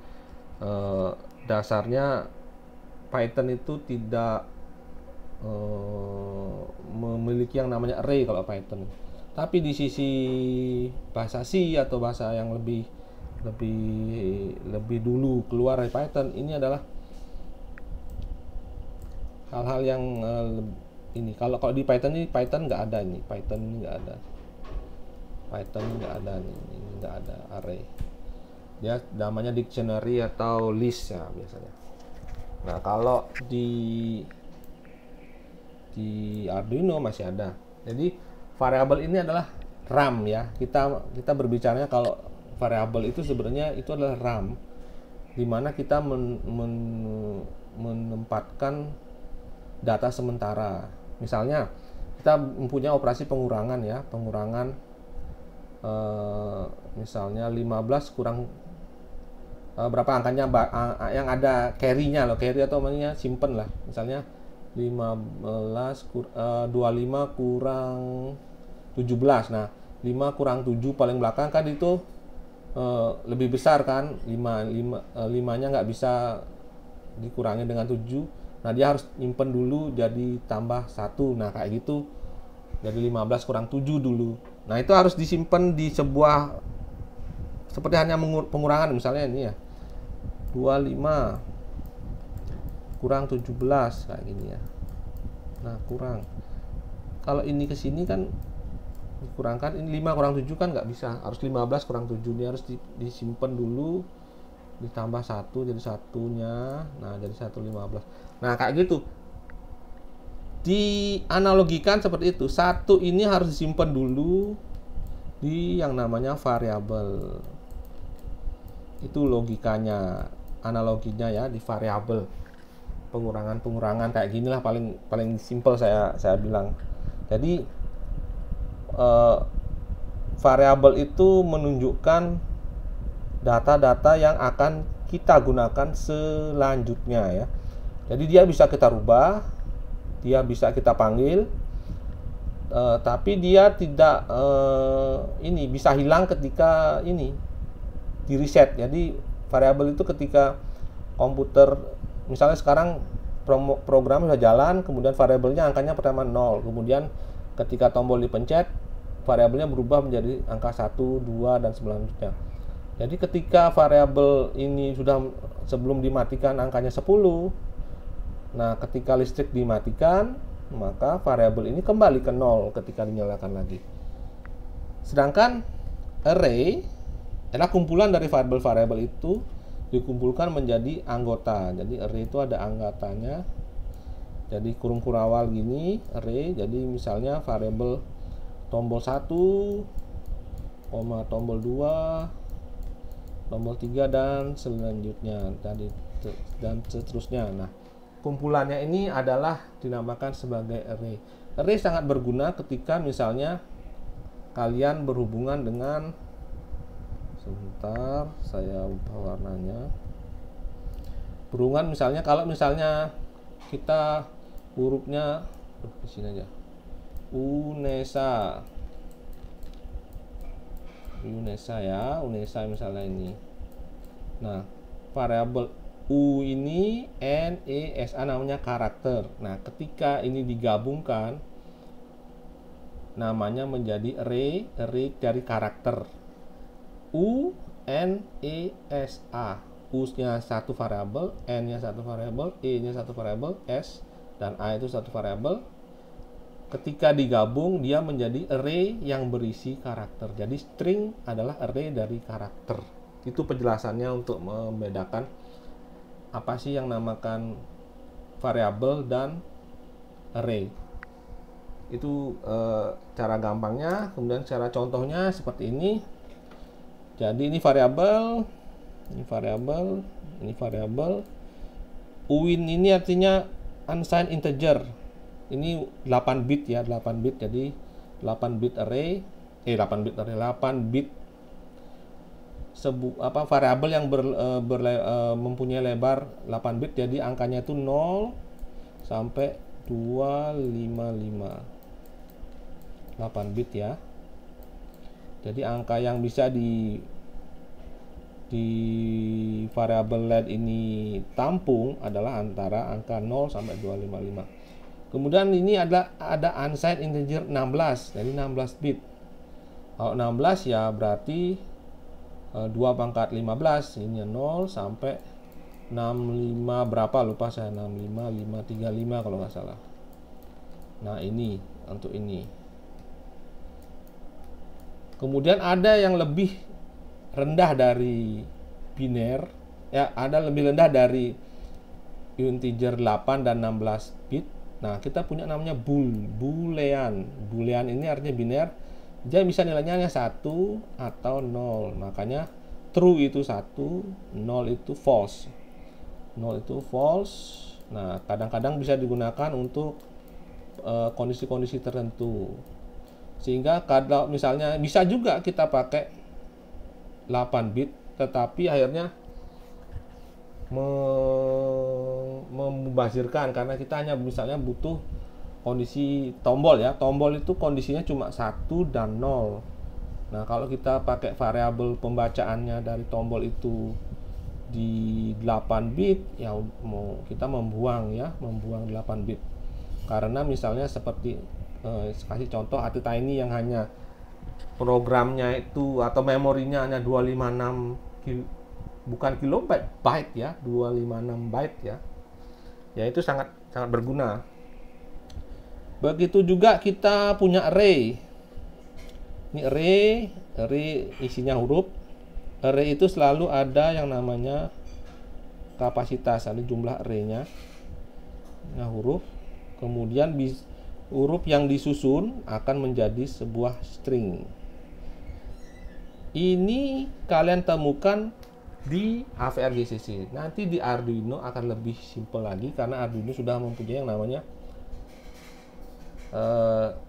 dasarnya Python itu tidak memiliki yang namanya array kalau Python. Tapi di sisi bahasa C atau bahasa yang lebih dulu keluar dari Python, ini adalah hal-hal yang ini. Kalau di Python ini, Python nggak ada ini. Python ini nggak ada array. Dia namanya dictionary atau list ya biasanya. Nah, kalau di Arduino masih ada. Jadi variabel ini adalah RAM ya. Kita berbicaranya kalau variabel itu sebenarnya itu adalah RAM, di mana kita menempatkan data sementara. Misalnya kita mempunyai operasi pengurangan ya, misalnya 15 kurang berapa angkanya yang ada carry-nya loh, carry atau namanya simpen lah. Misalnya 25 kurang 17. Nah, 5 kurang 7 paling belakang kan itu lebih besar kan, 5-nya nggak bisa dikurangi dengan 7. Nah, dia harus nyimpen dulu jadi tambah 1. Nah, kayak gitu. Jadi 15 kurang 7 dulu. Nah, itu harus disimpan di sebuah, seperti hanya pengurangan misalnya ini ya. 25 kurang 17 kayak gini ya. Nah, kurang. Kalau ini ke sini kan dikurangkan, ini 5 kurang 7 kan nggak bisa. Harus 15 kurang 7. Ini harus disimpan dulu, ditambah 1 jadi satunya. Nah, jadi 1,15. Nah, kayak gitu. Dianalogikan seperti itu. 1 ini harus disimpan dulu di yang namanya variabel. Itu logikanya, analoginya ya di variabel. Pengurangan kayak ginilah paling simpel saya bilang. Jadi variabel itu menunjukkan data-data yang akan kita gunakan selanjutnya ya. Jadi dia bisa kita rubah, dia bisa kita panggil, tapi dia tidak bisa hilang ketika ini di reset. Jadi variabel itu ketika komputer misalnya sekarang program sudah jalan, kemudian variabelnya angkanya pertama 0, kemudian ketika tombol dipencet variabelnya berubah menjadi angka 1, 2 dan selanjutnya. Jadi ketika variabel ini sudah sebelum dimatikan angkanya 10, nah ketika listrik dimatikan maka variabel ini kembali ke 0 ketika dinyalakan lagi. Sedangkan array adalah kumpulan dari variabel-variabel itu dikumpulkan menjadi anggota. Jadi array itu ada anggotanya. Jadi kurung kurawal gini array. Jadi misalnya variabel tombol 1, tombol 2, tombol 3 dan selanjutnya dan seterusnya. Nah, kumpulannya ini adalah dinamakan sebagai array. Array sangat berguna ketika misalnya kalian berhubungan dengan, sebentar saya ubah warnanya, berhubungan misalnya kalau misalnya kita hurufnya di sini aja, UNESA ya, UNESA misalnya ini. Nah, variabel U ini N, E, S, A namanya karakter. Nah, ketika ini digabungkan namanya menjadi array dari karakter. U, N, E, S, A. U-nya satu variabel, N-nya satu variabel, E-nya satu variabel, S dan A itu satu variabel. Ketika digabung dia menjadi array yang berisi karakter. Jadi string adalah array dari karakter. Itu penjelasannya untuk membedakan apa sih yang namakan variabel dan array. Itu cara gampangnya. Kemudian cara contohnya seperti ini. Jadi ini variabel, ini variabel, ini variabel. Uin ini artinya unsigned integer. Ini 8 bit ya, 8 bit. Jadi 8 bit array, 8 bit variabel yang mempunyai lebar 8 bit. Jadi angkanya itu 0 sampai 255. 8 bit ya. Jadi angka yang bisa di variabel LED ini tampung adalah antara angka 0 sampai 255. Kemudian ini ada unsigned integer 16. Jadi 16 bit. Kalau 16 ya berarti 2 pangkat 15, ini 0 sampai 65 berapa lupa saya, 65 535 kalau nggak salah. Nah ini untuk ini. Kemudian ada yang lebih rendah dari biner, ya ada lebih rendah dari integer 8 dan 16 bit. Nah kita punya namanya boolean. Boolean ini artinya biner. Dia bisa nilainya hanya 1 atau 0. Makanya true itu 1, 0 itu false. 0 itu false. Nah, kadang-kadang bisa digunakan untuk kondisi-kondisi tertentu. Sehingga kalau misalnya bisa juga kita pakai 8 bit tetapi akhirnya membazirkan karena kita hanya misalnya butuh kondisi tombol ya. Tombol itu kondisinya cuma 1 dan 0. Nah, kalau kita pakai variabel pembacaannya dari tombol itu di 8 bit, ya kita membuang 8 bit. Karena misalnya seperti kasih contoh ArtiTiny yang hanya programnya itu atau memorinya hanya 256 bukan kilobyte, byte ya, 256 byte ya. Ya itu sangat berguna. Begitu juga kita punya array. Ini array isinya huruf. Array itu selalu ada yang namanya kapasitas, ada jumlah arraynya. Nah, huruf. Kemudian huruf yang disusun akan menjadi sebuah string. Ini kalian temukan di HVR GCC. Nanti di Arduino akan lebih simpel lagi karena Arduino sudah mempunyai yang namanya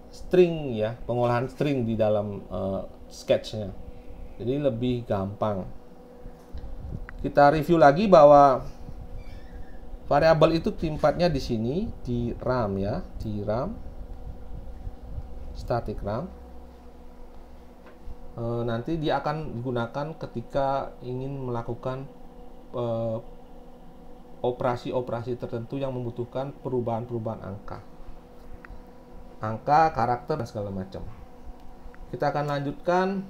string ya, pengolahan string di dalam sketchnya. Jadi lebih gampang. Kita review lagi bahwa variabel itu tempatnya di sini di RAM ya, di RAM, static RAM. Nanti dia akan digunakan ketika ingin melakukan operasi-operasi tertentu yang membutuhkan perubahan-perubahan angka, karakter dan segala macam. Kita akan lanjutkan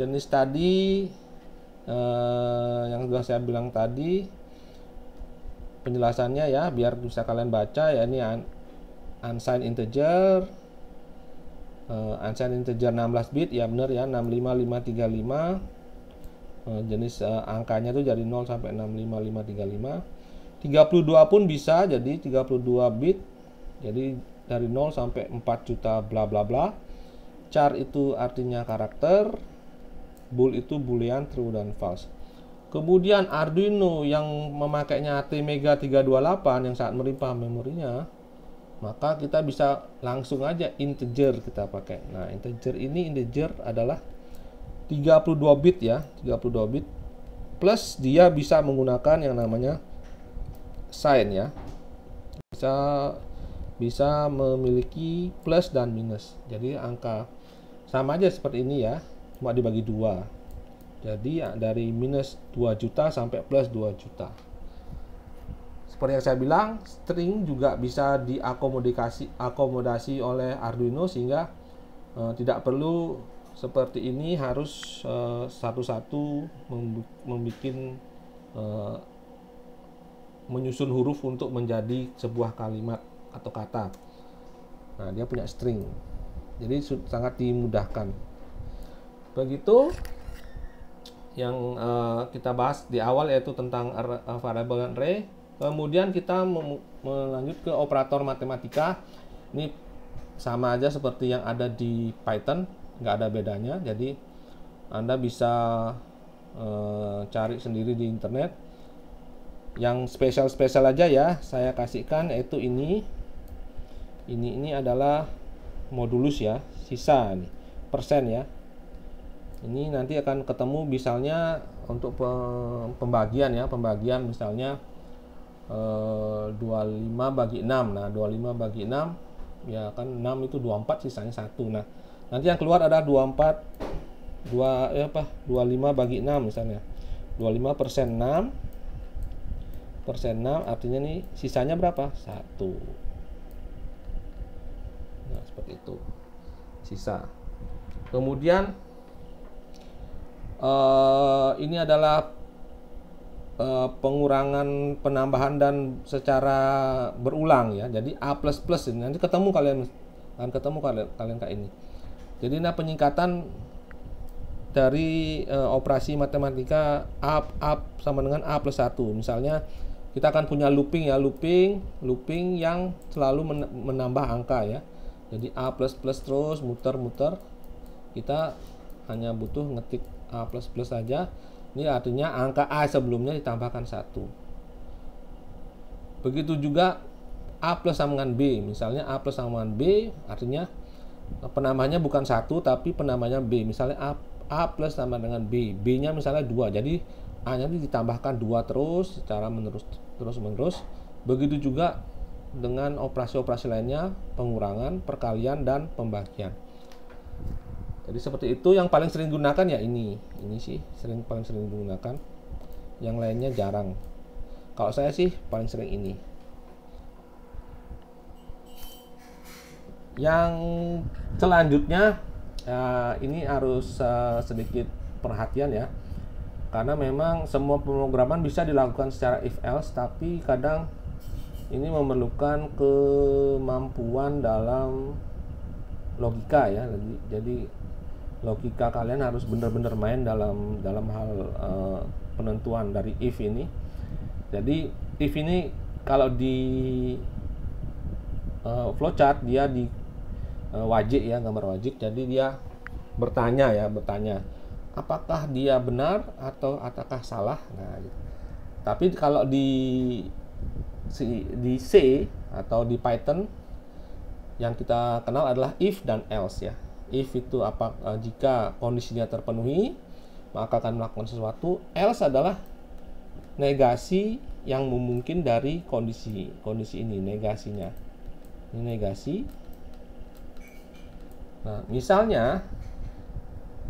jenis tadi yang sudah saya bilang tadi penjelasannya ya, biar bisa kalian baca ya. Ini unsigned integer, unsigned integer 16 bit ya, benar ya, 65535. Jenis angkanya tuh dari 0 sampai 65535. 32 pun bisa, jadi 32 bit. Jadi dari 0 sampai 4 juta bla bla bla. Char itu artinya karakter, bool itu boolean, true dan false. Kemudian Arduino yang memakainya ATmega 328 yang sangat melimpah memorinya, maka kita bisa langsung aja integer kita pakai. Nah, integer adalah 32 bit ya, 32 bit plus dia bisa menggunakan yang namanya sign ya. Bisa memiliki plus dan minus. Jadi angka sama aja seperti ini ya, cuma dibagi 2. Jadi ya, dari minus 2 juta sampai plus 2 juta. Seperti yang saya bilang, string juga bisa diakomodasi oleh Arduino sehingga tidak perlu seperti ini harus satu-satu menyusun huruf untuk menjadi sebuah kalimat atau kata. Nah, dia punya string. Jadi sangat dimudahkan. Begitu yang kita bahas di awal, yaitu tentang variable array. Kemudian kita melanjut ke operator matematika. Ini sama aja seperti yang ada di Python, nggak ada bedanya. Jadi Anda bisa cari sendiri di internet. Yang spesial aja ya saya kasihkan, yaitu ini adalah modulus ya, sisa nih, persen ya. Ini nanti akan ketemu misalnya untuk pembagian ya, misalnya 25 bagi 6. Nah, 25 bagi 6 ya kan 6 itu 24, sisanya 1. Nah, nanti yang keluar ada 25 bagi 6 misalnya. 25 persen 6 artinya nih sisanya berapa? 1. Nah, seperti itu. Sisa. Kemudian ini adalah pengurangan, penambahan dan secara berulang ya. Jadi A++ ini nanti ketemu kalian kayak ini. Jadi penyingkatan dari operasi matematika A sama dengan A+1. Misalnya kita akan punya looping ya, looping yang selalu menambah angka ya. Jadi A++ terus muter-muter. Kita hanya butuh ngetik A++ saja. Ini artinya angka A sebelumnya ditambahkan 1. Begitu juga A plus sama dengan B. Misalnya A plus sama dengan B, artinya penambahnya bukan 1 tapi penambahnya B. Misalnya A plus sama dengan B. B-nya misalnya 2. Jadi A-nya ditambahkan 2 terus secara terus-menerus. Begitu juga dengan operasi-operasi lainnya, pengurangan, perkalian, dan pembagian. Jadi seperti itu. Yang paling sering digunakan ya ini sih paling sering digunakan. Yang lainnya jarang. Kalau saya sih paling sering ini. Yang selanjutnya ini harus sedikit perhatian ya, karena memang semua pemrograman bisa dilakukan secara if else, tapi kadang ini memerlukan kemampuan dalam logika ya. Jadi logika kalian harus benar-benar main dalam hal penentuan dari if ini. Jadi if ini kalau di flowchart dia di wajik ya, gambar wajik. Jadi dia bertanya apakah dia benar atau apakah salah. Nah, gitu. Tapi kalau di C atau di Python yang kita kenal adalah if dan else ya. If itu jika kondisinya terpenuhi, maka akan melakukan sesuatu. Else adalah negasi yang memungkinkan dari kondisi ini, negasinya. Ini negasi. Nah, misalnya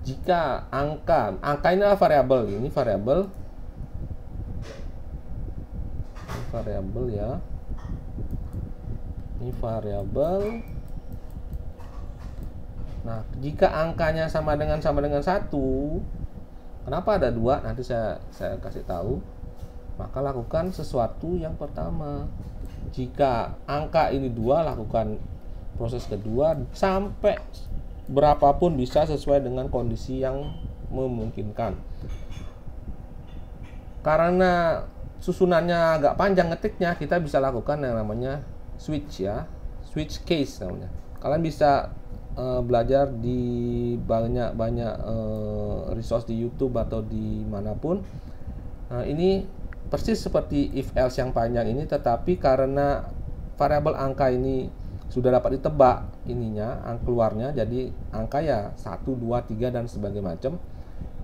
jika angka ini adalah variabel, ini variabel ya. Ini variabel. Nah, jika angkanya sama dengan 1, kenapa ada 2? Nanti saya kasih tahu. Maka lakukan sesuatu yang pertama. Jika angka ini 2, lakukan proses kedua sampai berapapun bisa sesuai dengan kondisi yang memungkinkan. Karena susunannya agak panjang ngetiknya, kita bisa lakukan yang namanya switch ya, switch case namanya. Kalian bisa belajar di banyak resource di YouTube atau di manapun. Ini persis seperti if else yang panjang ini, tetapi karena variabel angka ini sudah dapat ditebak keluarnya, jadi angka ya 1, 2, 3 dan sebagainya macam.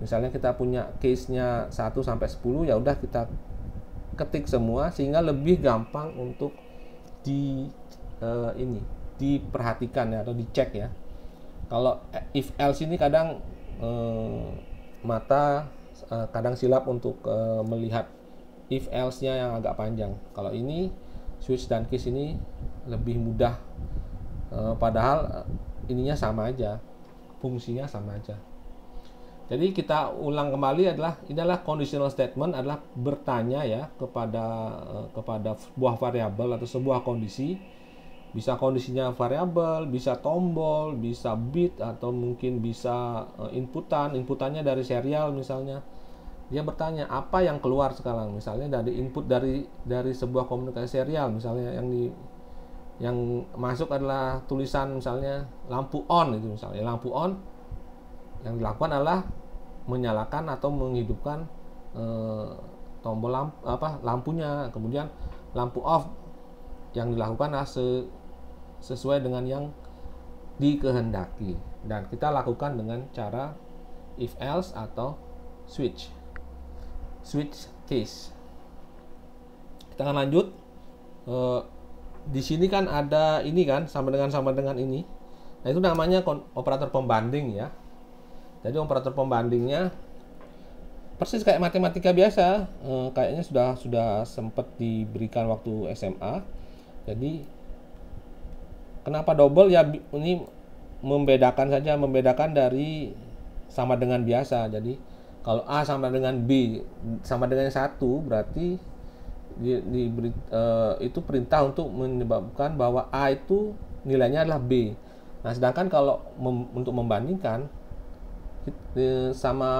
Misalnya kita punya case-nya 1 sampai 10, ya udah kita ketik semua sehingga lebih gampang untuk diperhatikan ya, atau dicek ya. Kalau if else ini kadang mata kadang silap untuk melihat if else-nya yang agak panjang. Kalau ini switch dan case ini lebih mudah, padahal ininya sama aja, fungsinya sama aja. Jadi kita ulang kembali, adalah conditional statement adalah bertanya ya kepada sebuah variabel atau sebuah kondisi. Bisa kondisinya variabel, bisa tombol, bisa bit, atau mungkin bisa inputannya dari serial misalnya. Dia bertanya apa yang keluar sekarang, misalnya dari input dari sebuah komunikasi serial, misalnya yang masuk adalah tulisan misalnya lampu on, itu misalnya lampu on, yang dilakukan adalah menyalakan atau menghidupkan tombol lampunya. Kemudian lampu off, yang dilakukan adalah sesuai dengan yang dikehendaki, dan kita lakukan dengan cara if else atau switch case. Kita akan lanjut. Di sini kan ada ini kan sama dengan ini. Nah, itu namanya operator pembanding ya. Jadi operator pembandingnya persis kayak matematika biasa. Kayaknya sudah sempat diberikan waktu SMA. Jadi kenapa double ya, ini membedakan dari sama dengan biasa. Jadi kalau A sama dengan B sama dengan 1, berarti itu perintah untuk menyebabkan bahwa A itu nilainya adalah B. Nah, sedangkan kalau untuk membandingkan sama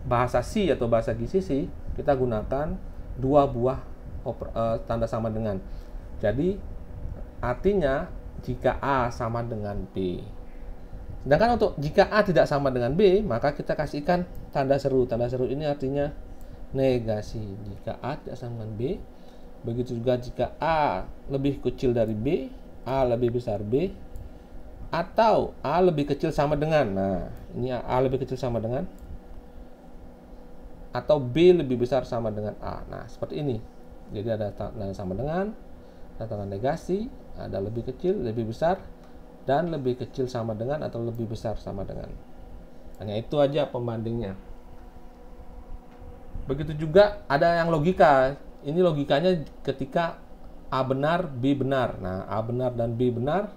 bahasa C atau bahasa GCC, kita gunakan dua buah tanda sama dengan. Jadi artinya jika A sama dengan B. Sedangkan untuk jika A tidak sama dengan B, maka kita kasihkan tanda seru. Tanda seru ini artinya negasi. Jika A tidak sama dengan B, begitu juga jika A lebih kecil dari B, A lebih besar B, atau A lebih kecil sama dengan. Nah, ini A lebih kecil sama dengan, atau B lebih besar sama dengan A. Nah, seperti ini. Jadi ada tanda sama dengan, ada tanda negasi, ada lebih kecil, lebih besar, dan lebih kecil sama dengan atau lebih besar sama dengan. Hanya itu aja pembandingnya. Begitu juga ada yang logika. Ini logikanya ketika A benar, B benar. Nah, A benar dan B benar,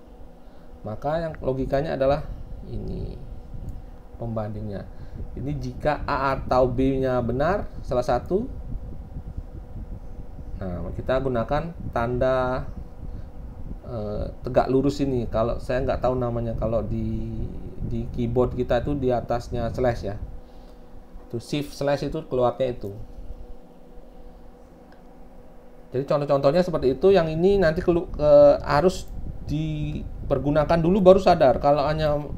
maka yang logikanya adalah ini pembandingnya. Ini jika A atau B-nya benar, salah satu, nah kita gunakan tanda tegak lurus ini. Kalau saya nggak tahu namanya, kalau di keyboard kita itu di atasnya slash ya, itu shift slash itu keluarnya itu. Jadi contoh-contohnya seperti itu. Yang ini nanti harus dipergunakan dulu baru sadar. Kalau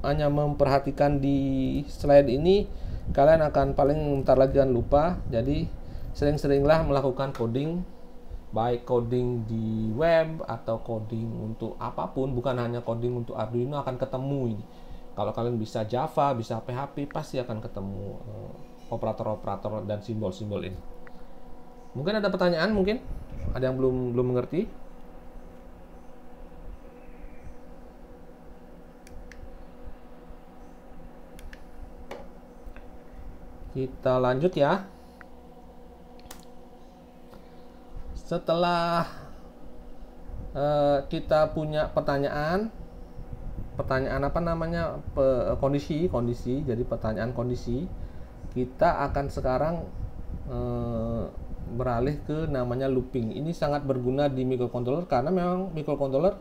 hanya memperhatikan di slide ini, kalian akan paling bentar lagi kan lupa. Jadi sering-seringlah melakukan coding, baik coding di web atau coding untuk apapun, bukan hanya coding untuk Arduino, akan ketemu ini. Kalau kalian bisa Java, bisa PHP, pasti akan ketemu operator-operator dan simbol-simbol ini. Mungkin ada pertanyaan, mungkin ada yang belum mengerti. Kita lanjut ya. Setelah kita punya pertanyaan apa namanya, kondisi. Jadi pertanyaan kondisi, kita akan sekarang beralih ke namanya looping. Ini sangat berguna di microcontroller karena memang microcontroller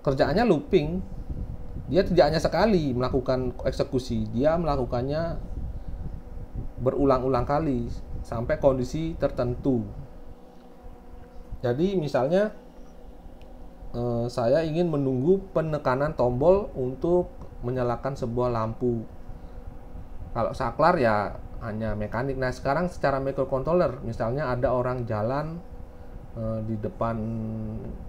kerjaannya looping. Dia tidak hanya sekali melakukan eksekusi, dia melakukannya berulang-ulang kali sampai kondisi tertentu. Jadi misalnya saya ingin menunggu penekanan tombol untuk menyalakan sebuah lampu. Kalau saklar ya hanya mekanik. Nah, sekarang secara microcontroller, misalnya ada orang jalan di depan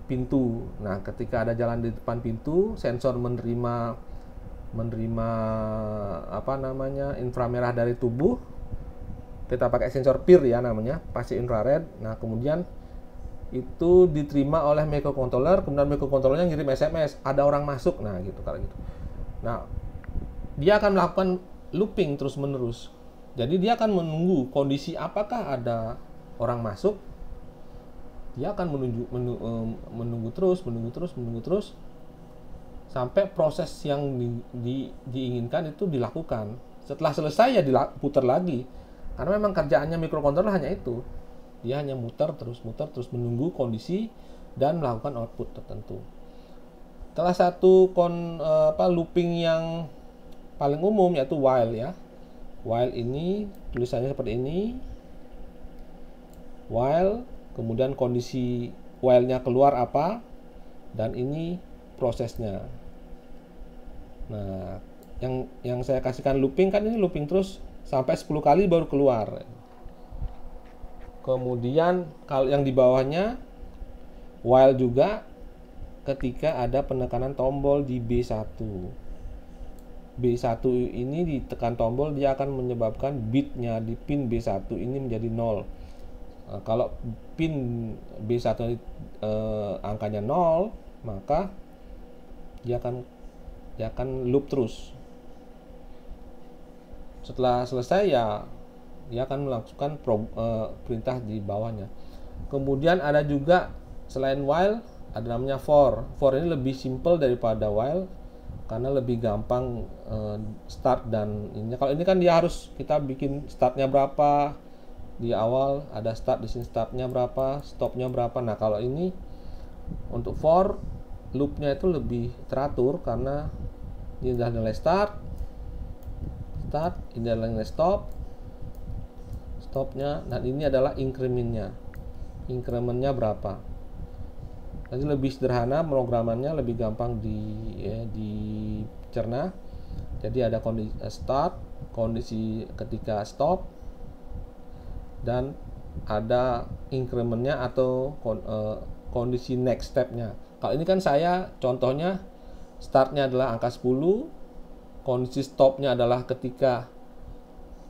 pintu. Nah, ketika ada jalan di depan pintu, sensor menerima apa namanya, inframerah dari tubuh. Kita pakai sensor PIR ya namanya, passive infrared. Nah, kemudian itu diterima oleh microcontroller, kemudian microcontrollernya ngirim SMS, ada orang masuk. Nah, gitu kalau gitu. Nah, dia akan melakukan looping terus menerus. Jadi dia akan menunggu kondisi apakah ada orang masuk, dia akan menunggu terus sampai proses yang diinginkan itu dilakukan. Setelah selesai ya diputar lagi, karena memang kerjaannya microcontroller hanya itu, dia hanya muter terus menunggu kondisi dan melakukan output tertentu. Salah satu looping yang paling umum yaitu while ya. While ini tulisannya seperti ini, while, kemudian kondisi while-nya keluar apa, dan ini prosesnya. Nah, yang saya kasihkan looping kan ini looping terus sampai 10 kali baru keluar. Kemudian kalau yang di bawahnya while juga ketika ada penekanan tombol di B1. B1 ini ditekan tombol, dia akan menyebabkan bitnya di pin B1 ini menjadi 0. Kalau pin B1 angkanya 0, maka dia akan loop terus. Setelah selesai ya dia akan melakukan perintah di bawahnya. Kemudian ada juga selain while ada namanya for. For ini lebih simple daripada while karena lebih gampang start dan ini. Kalau ini kan dia harus kita bikin startnya berapa di awal, ada start di sini, startnya berapa, stopnya berapa. Nah kalau ini untuk for loopnya itu lebih teratur karena ini adalah nilai start, ini adalah nilai stopnya, dan ini adalah incrementnya berapa. Jadi lebih sederhana pemrogramannya, lebih gampang dicerna. Jadi ada kondisi start, kondisi ketika stop, dan ada incrementnya atau kondisi next stepnya. Kalau ini kan saya contohnya startnya adalah angka 10, kondisi stopnya adalah ketika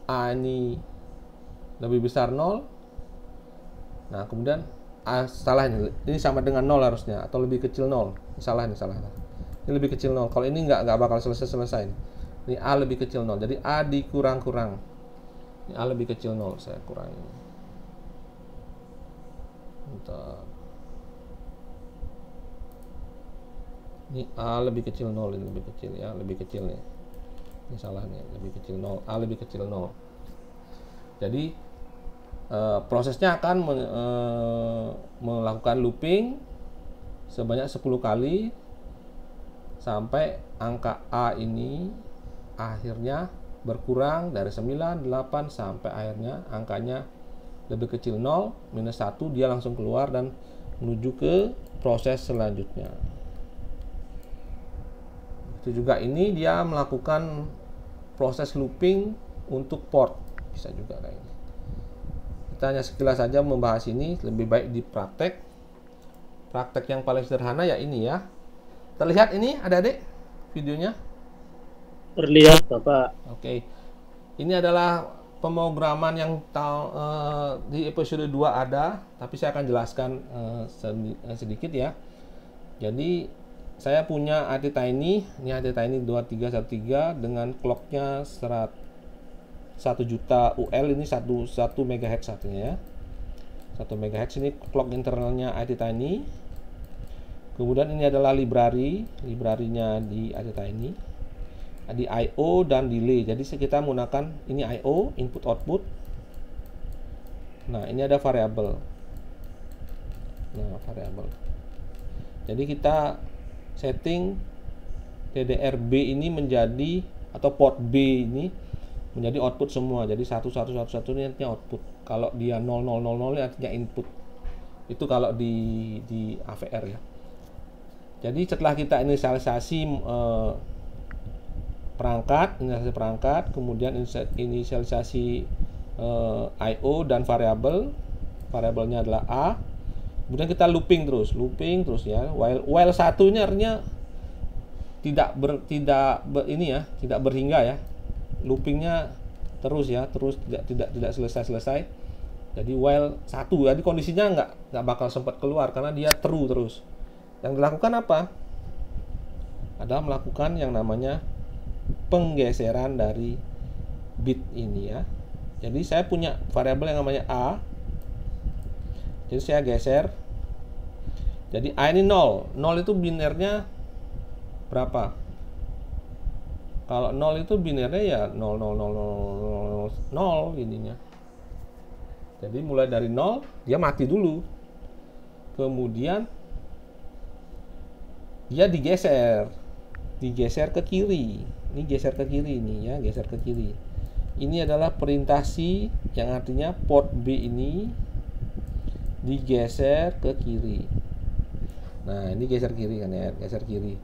A ini lebih besar 0. Nah kemudian salah ini sama dengan 0 harusnya, atau lebih kecil 0. Salah. Ini lebih kecil 0. Kalau ini nggak bakal selesai. Ini A lebih kecil 0. Jadi A dikurang-kurang. Ini A lebih kecil 0. Saya kurangi. Bentar. Ini A lebih kecil 0. Ini lebih kecil ya. Lebih kecil nih. Ini salah nih. Lebih kecil 0. A lebih kecil 0. Jadi prosesnya akan melakukan looping sebanyak 10 kali sampai angka A ini akhirnya berkurang dari 9, 8 sampai akhirnya angkanya lebih kecil 0, minus 1, dia langsung keluar dan menuju ke proses selanjutnya. Itu juga ini dia melakukan proses looping untuk port, bisa juga kayak ini. Kita hanya sekilas saja membahas ini, lebih baik di praktek. Praktek yang paling sederhana ya ini ya. Terlihat ini adik-adik videonya? Terlihat Bapak. Oke. Ini adalah pemrograman yang di episode 2 ada, tapi saya akan jelaskan sedikit ya. Jadi saya punya ATtiny, ini ATtiny 2313 dengan clocknya 1 juta UL, ini 1 MHz artinya ya. 1 MHz ini clock internalnya ATtiny. Kemudian ini adalah library-nya di ATtiny. Di I/O dan delay. Jadi kita menggunakan ini I/O, input output. Nah, ini ada variabel. Jadi kita setting DDR-B ini menjadi, atau port B ini menjadi output semua. Jadi 1111 ini artinya output. Kalau dia 0000 ini artinya input. Itu kalau di AVR ya. Jadi setelah kita inisialisasi perangkat, kemudian inisialisasi I/O dan variabelnya adalah A. Kemudian kita looping terus ya. While 1 ini artinya tidak berhingga ya. Loopingnya terus tidak selesai. Jadi while 1, jadi kondisinya nggak bakal sempat keluar karena dia terus. Yang dilakukan apa? Adalah melakukan yang namanya penggeseran dari bit ini ya. Jadi saya punya variabel yang namanya A. Jadi saya geser. Jadi A ini 0. 0 itu binernya berapa? Kalau 0 itu binernya ya 0 0 0 0 0 ininya. Jadi mulai dari 0 dia mati dulu. Kemudian dia digeser ke kiri. Ini geser ke kiri ini ya, geser ke kiri. Ini adalah perintah C yang artinya port B ini digeser ke kiri. Nah, ini geser kiri kan ya, geser kiri.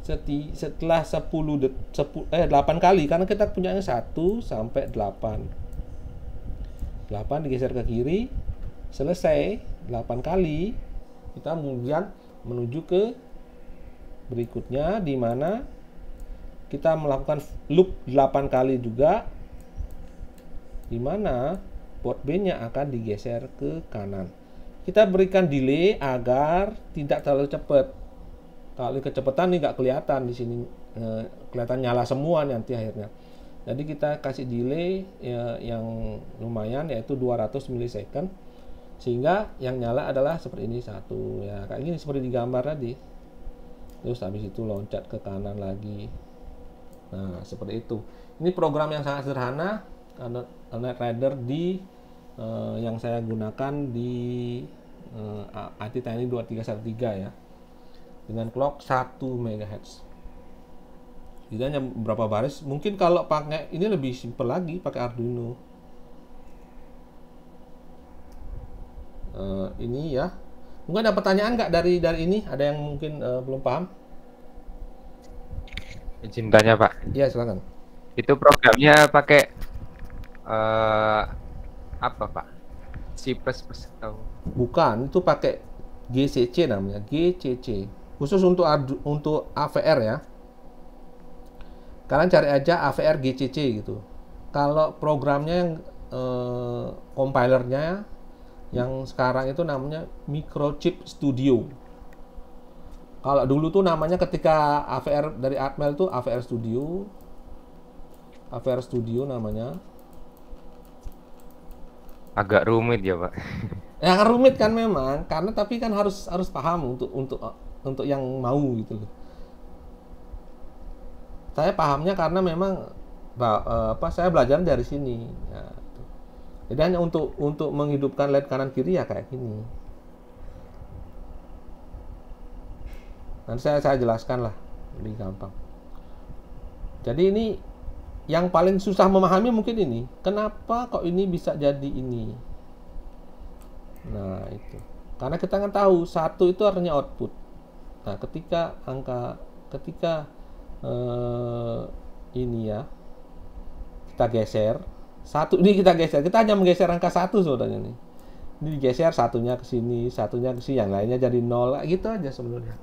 Setelah 8 kali, karena kita punya 1 sampai 8. 8 digeser ke kiri, selesai 8 kali, kita kemudian menuju ke berikutnya, di mana kita melakukan loop 8 kali juga, di mana port B-nya akan digeser ke kanan. Kita berikan delay agar tidak terlalu cepat. Kalau kecepatan ini nggak kelihatan di sini, kelihatan nyala semua nanti akhirnya. Jadi kita kasih delay yang lumayan, yaitu 200 milisecond, sehingga yang nyala adalah seperti ini satu ya, kayak gini seperti di gambar tadi. Terus habis itu loncat ke kanan lagi. Nah, seperti itu. Ini program yang sangat sederhana, Night Rider yang saya gunakan di AT Tiny 2313 ya, dengan clock 1 MHz. Jadi hanya beberapa baris. Mungkin kalau pakai ini lebih simpel lagi, pakai Arduino. Ini ya. Mungkin ada pertanyaan nggak dari ini? Ada yang mungkin belum paham? Izin tanya Pak. Iya, silakan. Itu programnya pakai apa Pak? C++ atau? Bukan, itu pakai GCC namanya, GCC. Khusus untuk AVR ya. Kalian cari aja AVR GCC gitu. Kalau programnya yang compilernya yang sekarang itu namanya Microchip Studio. Kalau dulu tuh namanya ketika AVR dari Atmel itu AVR Studio namanya. Agak rumit ya Pak. Ya rumit kan memang, karena tapi kan harus paham untuk yang mau gitu loh. Saya pahamnya karena memang saya belajar dari sini. Ya, gitu. Jadi hanya untuk menghidupkan LED kanan kiri ya kayak gini. Nanti saya jelaskan lah lebih gampang. Jadi ini yang paling susah memahami mungkin ini. Kenapa kok ini bisa jadi ini? Nah itu. Karena kita kan tahu 1 itu artinya output. Nah ketika ini ya kita geser 1 ini kita hanya menggeser angka 1 sebenarnya nih. Ini digeser satunya ke sini, yang lainnya jadi 0 gitu aja sebenarnya.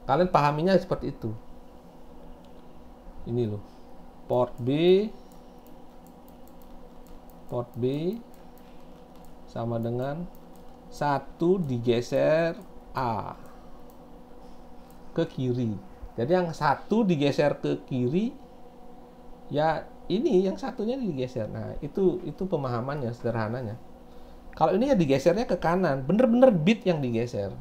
Kalian pahaminya seperti itu. Ini loh. Port B sama dengan 1 digeser A ke kiri. Jadi yang 1 digeser ke kiri, ya ini yang satunya digeser. Nah itu pemahamannya, sederhananya. Kalau ini ya digesernya ke kanan, bener-bener bit yang digeser.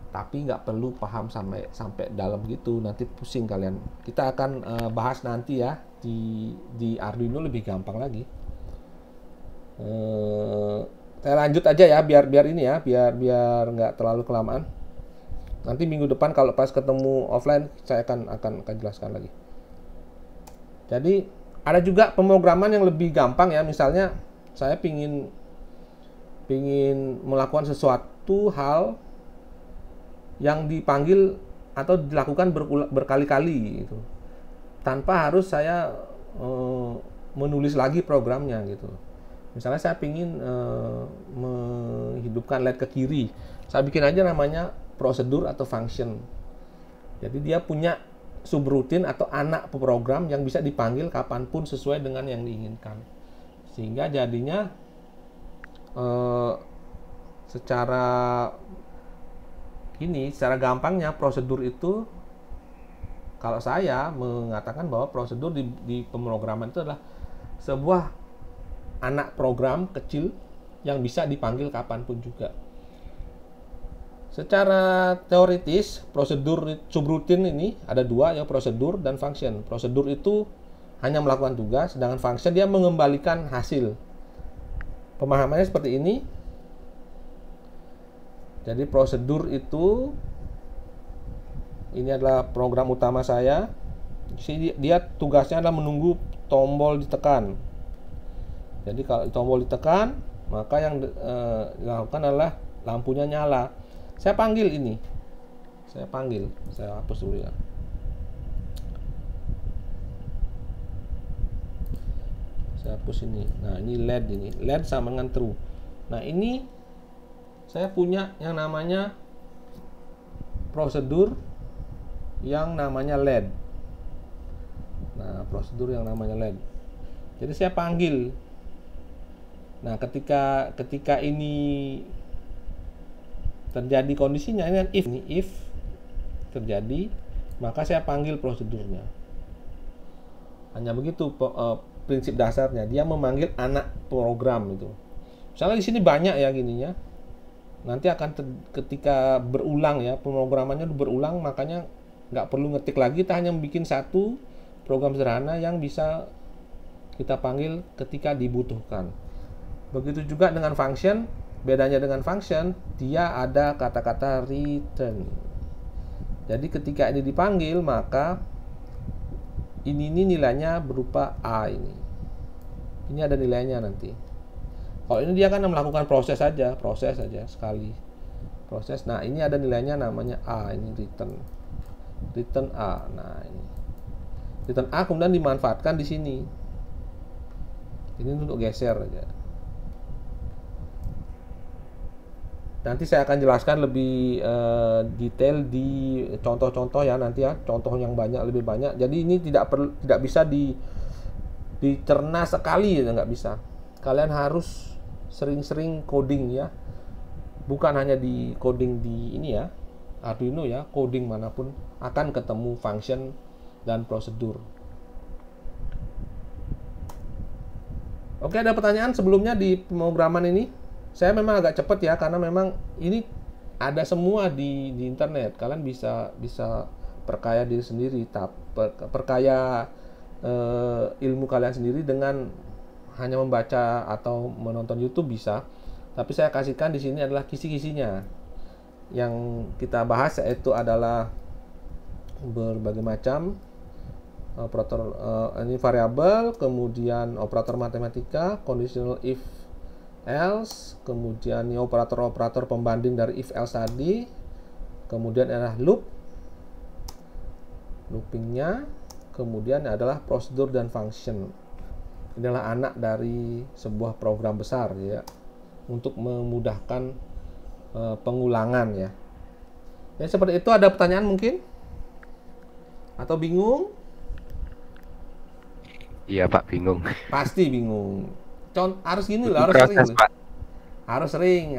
Tapi nggak perlu paham sampai dalam gitu, nanti pusing kalian. Kita akan bahas nanti ya di Arduino lebih gampang lagi. Saya lanjut aja ya biar ini ya, biar nggak terlalu kelamaan. Nanti minggu depan kalau pas ketemu offline saya akan jelaskan lagi. Jadi ada juga pemrograman yang lebih gampang ya, misalnya saya pingin melakukan sesuatu hal yang dipanggil atau dilakukan berkali-kali gitu, tanpa harus saya menulis lagi programnya gitu. Misalnya saya pingin menghidupkan LED ke kiri, saya bikin aja namanya prosedur atau function. Jadi dia punya subrutin atau anak program yang bisa dipanggil kapanpun sesuai dengan yang diinginkan, sehingga jadinya secara gampangnya prosedur itu Kalau saya mengatakan bahwa prosedur di pemrograman itu adalah sebuah anak program kecil yang bisa dipanggil kapanpun juga. Secara teoritis, prosedur subrutin ini ada dua ya, prosedur dan function. Prosedur itu hanya melakukan tugas, sedangkan function dia mengembalikan hasil. Pemahamannya seperti ini. Jadi prosedur itu ini adalah program utama saya. Dia tugasnya adalah menunggu tombol ditekan. Jadi kalau tombol ditekan, maka yang dilakukan adalah lampunya nyala. Saya panggil ini. Saya hapus dulu ya. Saya hapus ini. Nah, ini LED ini. LED sama dengan true. Nah, ini saya punya yang namanya prosedur yang namanya LED. Nah, prosedur yang namanya LED. Jadi saya panggil. Nah, ketika ini terjadi kondisinya, ini kan if terjadi, maka saya panggil prosedurnya. Hanya begitu prinsip dasarnya. Dia memanggil anak program itu. Misalnya di sini banyak ya gininya. Nanti akan ketika berulang ya, pemrogramannya berulang, makanya nggak perlu ngetik lagi, kita hanya bikin satu program sederhana yang bisa kita panggil ketika dibutuhkan. Begitu juga dengan function. Bedanya dengan function, dia ada kata-kata return. Jadi ketika ini dipanggil, maka ini nilainya berupa A ini. Ini ada nilainya nanti. Kalau ini dia kan melakukan proses saja sekali. Proses. Nah, ini ada nilainya namanya A, ini return A. Nah, ini return A kemudian dimanfaatkan di sini. Ini untuk geser aja. Nanti saya akan jelaskan lebih detail di contoh-contoh ya nanti ya, contoh yang lebih banyak. Jadi ini tidak bisa dicerna sekali ya, nggak bisa. Kalian harus sering-sering coding ya. Bukan hanya di coding di ini ya, Arduino ya, coding manapun akan ketemu function dan prosedur. Oke, ada pertanyaan sebelumnya di pemrograman ini? Saya memang agak cepat ya, karena memang ini ada semua di internet. Kalian bisa perkaya diri sendiri, perkaya ilmu kalian sendiri dengan hanya membaca atau menonton YouTube bisa. Tapi saya kasihkan di sini adalah kisi-kisinya. Yang kita bahas yaitu adalah berbagai macam operator ini variabel, kemudian operator matematika, conditional if else, kemudian ini operator pembanding dari if else tadi, kemudian adalah loopingnya, kemudian adalah prosedur dan function. Ini adalah anak dari sebuah program besar ya, untuk memudahkan pengulangan ya. Ya seperti itu. Ada pertanyaan mungkin? Atau bingung? Iya Pak, bingung. Pasti bingung. Harus gini loh, harus sering.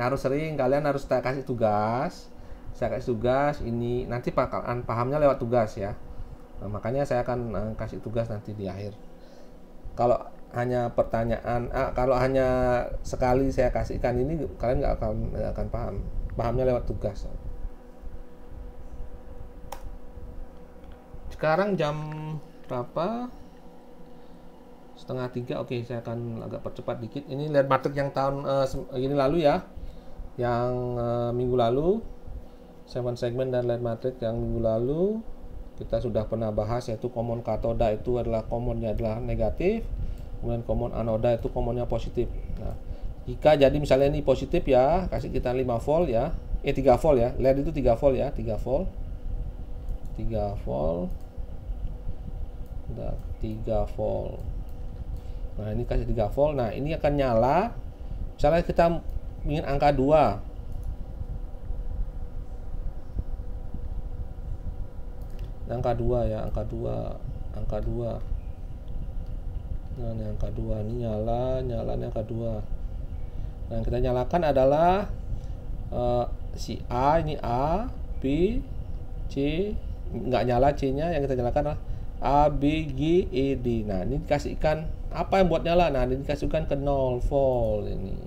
Kalian harus kasih tugas. Saya kasih tugas ini, nanti pahamnya lewat tugas ya. Nah, makanya saya akan kasih tugas nanti di akhir. Kalau hanya pertanyaan, kalau hanya sekali saya kasihkan ini, kalian nggak akan paham. Pahamnya lewat tugas. Sekarang jam berapa? 2:30. Oke, saya akan agak percepat dikit. Ini LED matrix yang tahun ini lalu ya, yang minggu lalu, 7 segmen dan LED matrix yang minggu lalu kita sudah pernah bahas, yaitu common katoda itu adalah commonnya adalah negatif, kemudian common anoda itu commonnya positif. Nah, jika jadi misalnya ini positif ya, kasih kita 5 volt ya, 3 volt ya, LED itu 3 volt ya, 3 volt, 3 volt. Nah, ini kasih 3 volt. Nah, ini akan nyala. Misalnya kita ingin angka 2. Angka 2 ya, angka 2. Nah, ini angka 2 ini nyala ini angka 2. Nah, yang kita nyalakan adalah si A, ini A, B, C, nggak nyala C-nya, yang kita nyalakan adalah A, B, G, E, D. Nah, ini dikasihkan apa yang buat nyala? Nah, ini dikasihkan ke 0 volt ini.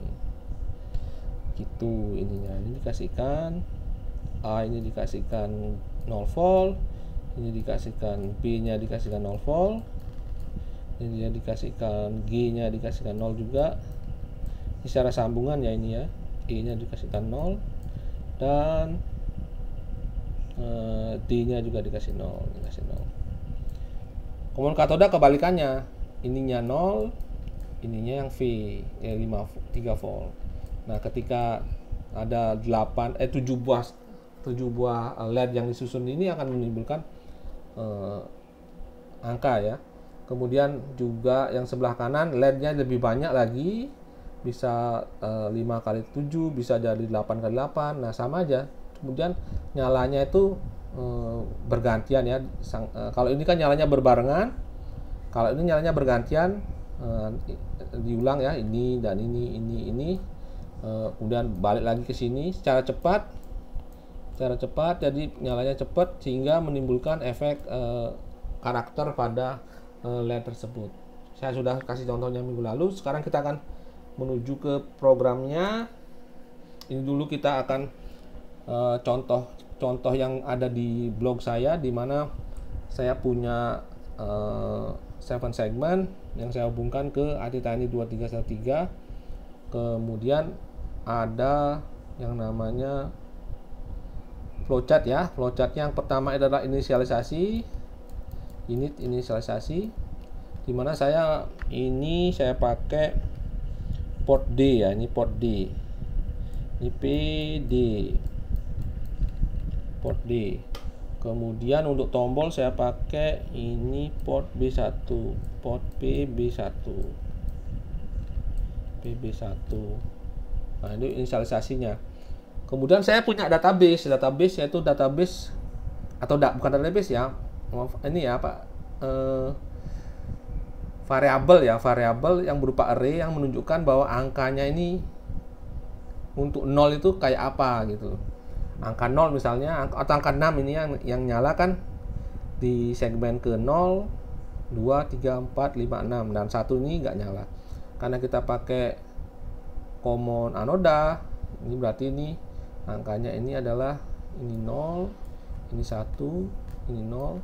Gitu ininya. Ini dikasihkan A, ini dikasihkan 0 volt. Ini dikasihkan B-nya dikasihkan 0 volt. Ini dia dikasihkan G-nya dikasihkan 0 juga. Ini secara sambungan ya ini ya. E-nya dikasihkan 0 dan D-nya juga dikasih 0, dikasih 0. Kemudian katoda kebalikannya, ininya 0, ininya yang V, 3 volt. Nah, ketika ada 7 buah LED yang disusun ini akan menimbulkan angka ya. Kemudian juga yang sebelah kanan LED-nya lebih banyak lagi, bisa 5 kali 7, bisa jadi 8 kali 8. Nah, sama aja. Kemudian nyalanya itu bergantian ya. Kalau ini kan nyalanya berbarengan, kalau ini nyalanya bergantian, diulang ya, ini dan ini, kemudian balik lagi ke sini secara cepat, jadi nyalanya cepat sehingga menimbulkan efek karakter pada LED tersebut. Saya sudah kasih contohnya minggu lalu. Sekarang kita akan menuju ke programnya. Ini dulu kita akan contoh yang ada di blog saya, di mana saya punya 7 segmen yang saya hubungkan ke ATTiny 2313. Kemudian ada yang namanya flowchart ya. Flowchart yang pertama adalah inisialisasi, unit inisialisasi, di mana saya pakai port D ya, ini port D, ini PD, port D. Kemudian untuk tombol saya pakai ini port B1, port PB1. Nah, ini inisialisasinya. Kemudian saya punya database yaitu database atau bukan database ya. Ini ya, Pak. Variabel yang berupa array yang menunjukkan bahwa angkanya ini untuk 0 itu kayak apa gitu. Angka 0 misalnya, atau angka 6 ini yang nyala kan di segmen ke 0, 2, 3, 4, 5, 6 dan 1 ini nggak nyala karena kita pakai common anoda. Ini berarti ini angkanya ini adalah ini 0, ini 1, ini 0,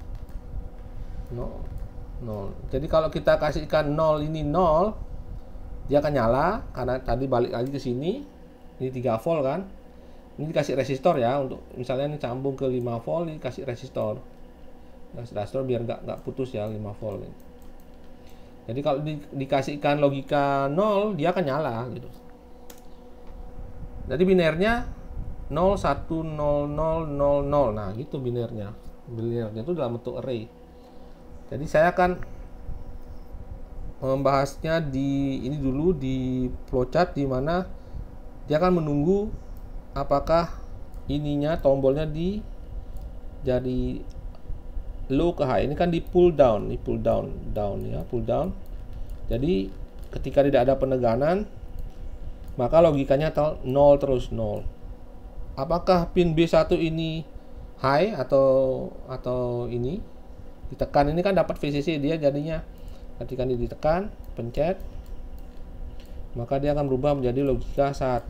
0. Jadi kalau kita kasihkan 0 ini 0, dia akan nyala karena tadi balik lagi ke sini. Ini 3 volt kan. Ini dikasih resistor ya, untuk misalnya ini sambung ke 5 volt, ini kasih resistor. Resistor biar nggak putus ya 5 volt. Jadi kalau dikasihkan logika 0, dia akan nyala gitu. Jadi binernya 0, 1, 0, 0, 0, 0. Nah, gitu binernya. Binernya itu dalam bentuk array. Jadi saya akan membahasnya ini dulu di flowchart, di mana dia akan menunggu apakah ininya tombolnya jadi low ke high. Ini kan di pull down, down ya, pull down. Jadi ketika tidak ada peneganan, maka logikanya 0 terus 0. Apakah pin B1 ini high atau ini ditekan, ini kan dapat VCC, dia jadinya ketika ini ditekan, pencet, maka dia akan berubah menjadi logika 1.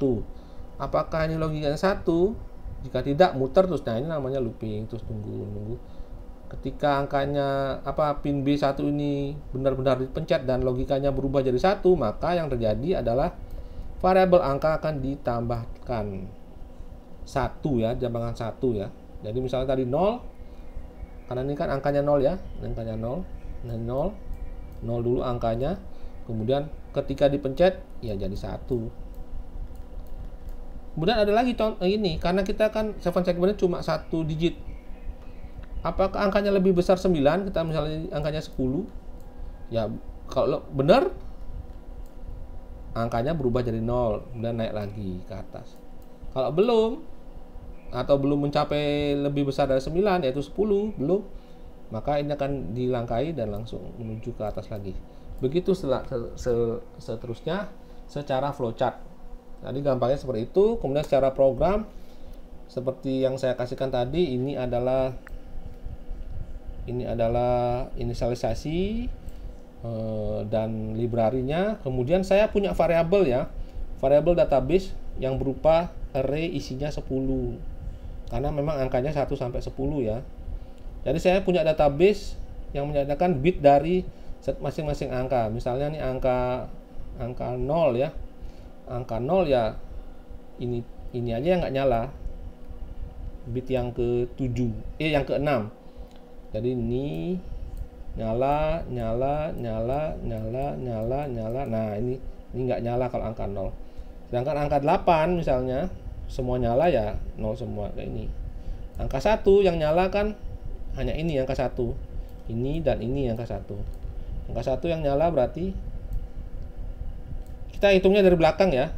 Apakah ini logikanya 1? Jika tidak, muter terus. Nah, ini namanya looping, terus tunggu. Ketika angkanya pin B1 ini benar-benar dipencet dan logikanya berubah jadi 1, maka yang terjadi adalah variabel angka akan ditambahkan 1 ya, tambahkan 1 ya. Jadi misalnya tadi 0, karena ini kan angkanya 0 ya, angkanya 0. Nah, 0 dulu angkanya, kemudian ketika dipencet ya jadi 1. Kemudian ada lagi contoh ini, karena kita kan 7 segmennya cuma 1 digit. Apakah angkanya lebih besar 9? Kita misalnya angkanya 10. Ya, kalau benar angkanya berubah jadi 0 dan naik lagi ke atas. Kalau belum atau belum mencapai lebih besar dari 9 yaitu 10, belum, maka ini akan dilangkai dan langsung menuju ke atas lagi. Begitu seterusnya secara flowchart. Tadi gampangnya seperti itu. Kemudian secara program seperti yang saya kasihkan tadi, ini adalah ini adalah inisialisasi dan library-nya. Kemudian saya punya variabel ya, variabel database yang berupa array isinya 10, karena memang angkanya 1 sampai 10 ya. Jadi saya punya database yang menyatakan bit dari masing-masing angka. Misalnya nih angka 0 ya, angka 0 ya ini aja yang nggak nyala, bit yang ke-7 yang ke-6. Jadi ini nyala. Nah, ini nggak nyala kalau angka 0. Sedangkan angka 8 misalnya semua nyala ya 0 semua kayak ini. Angka 1 yang nyala kan hanya ini angka 1. Ini dan ini angka 1. Angka 1 yang nyala berarti kita hitungnya dari belakang ya.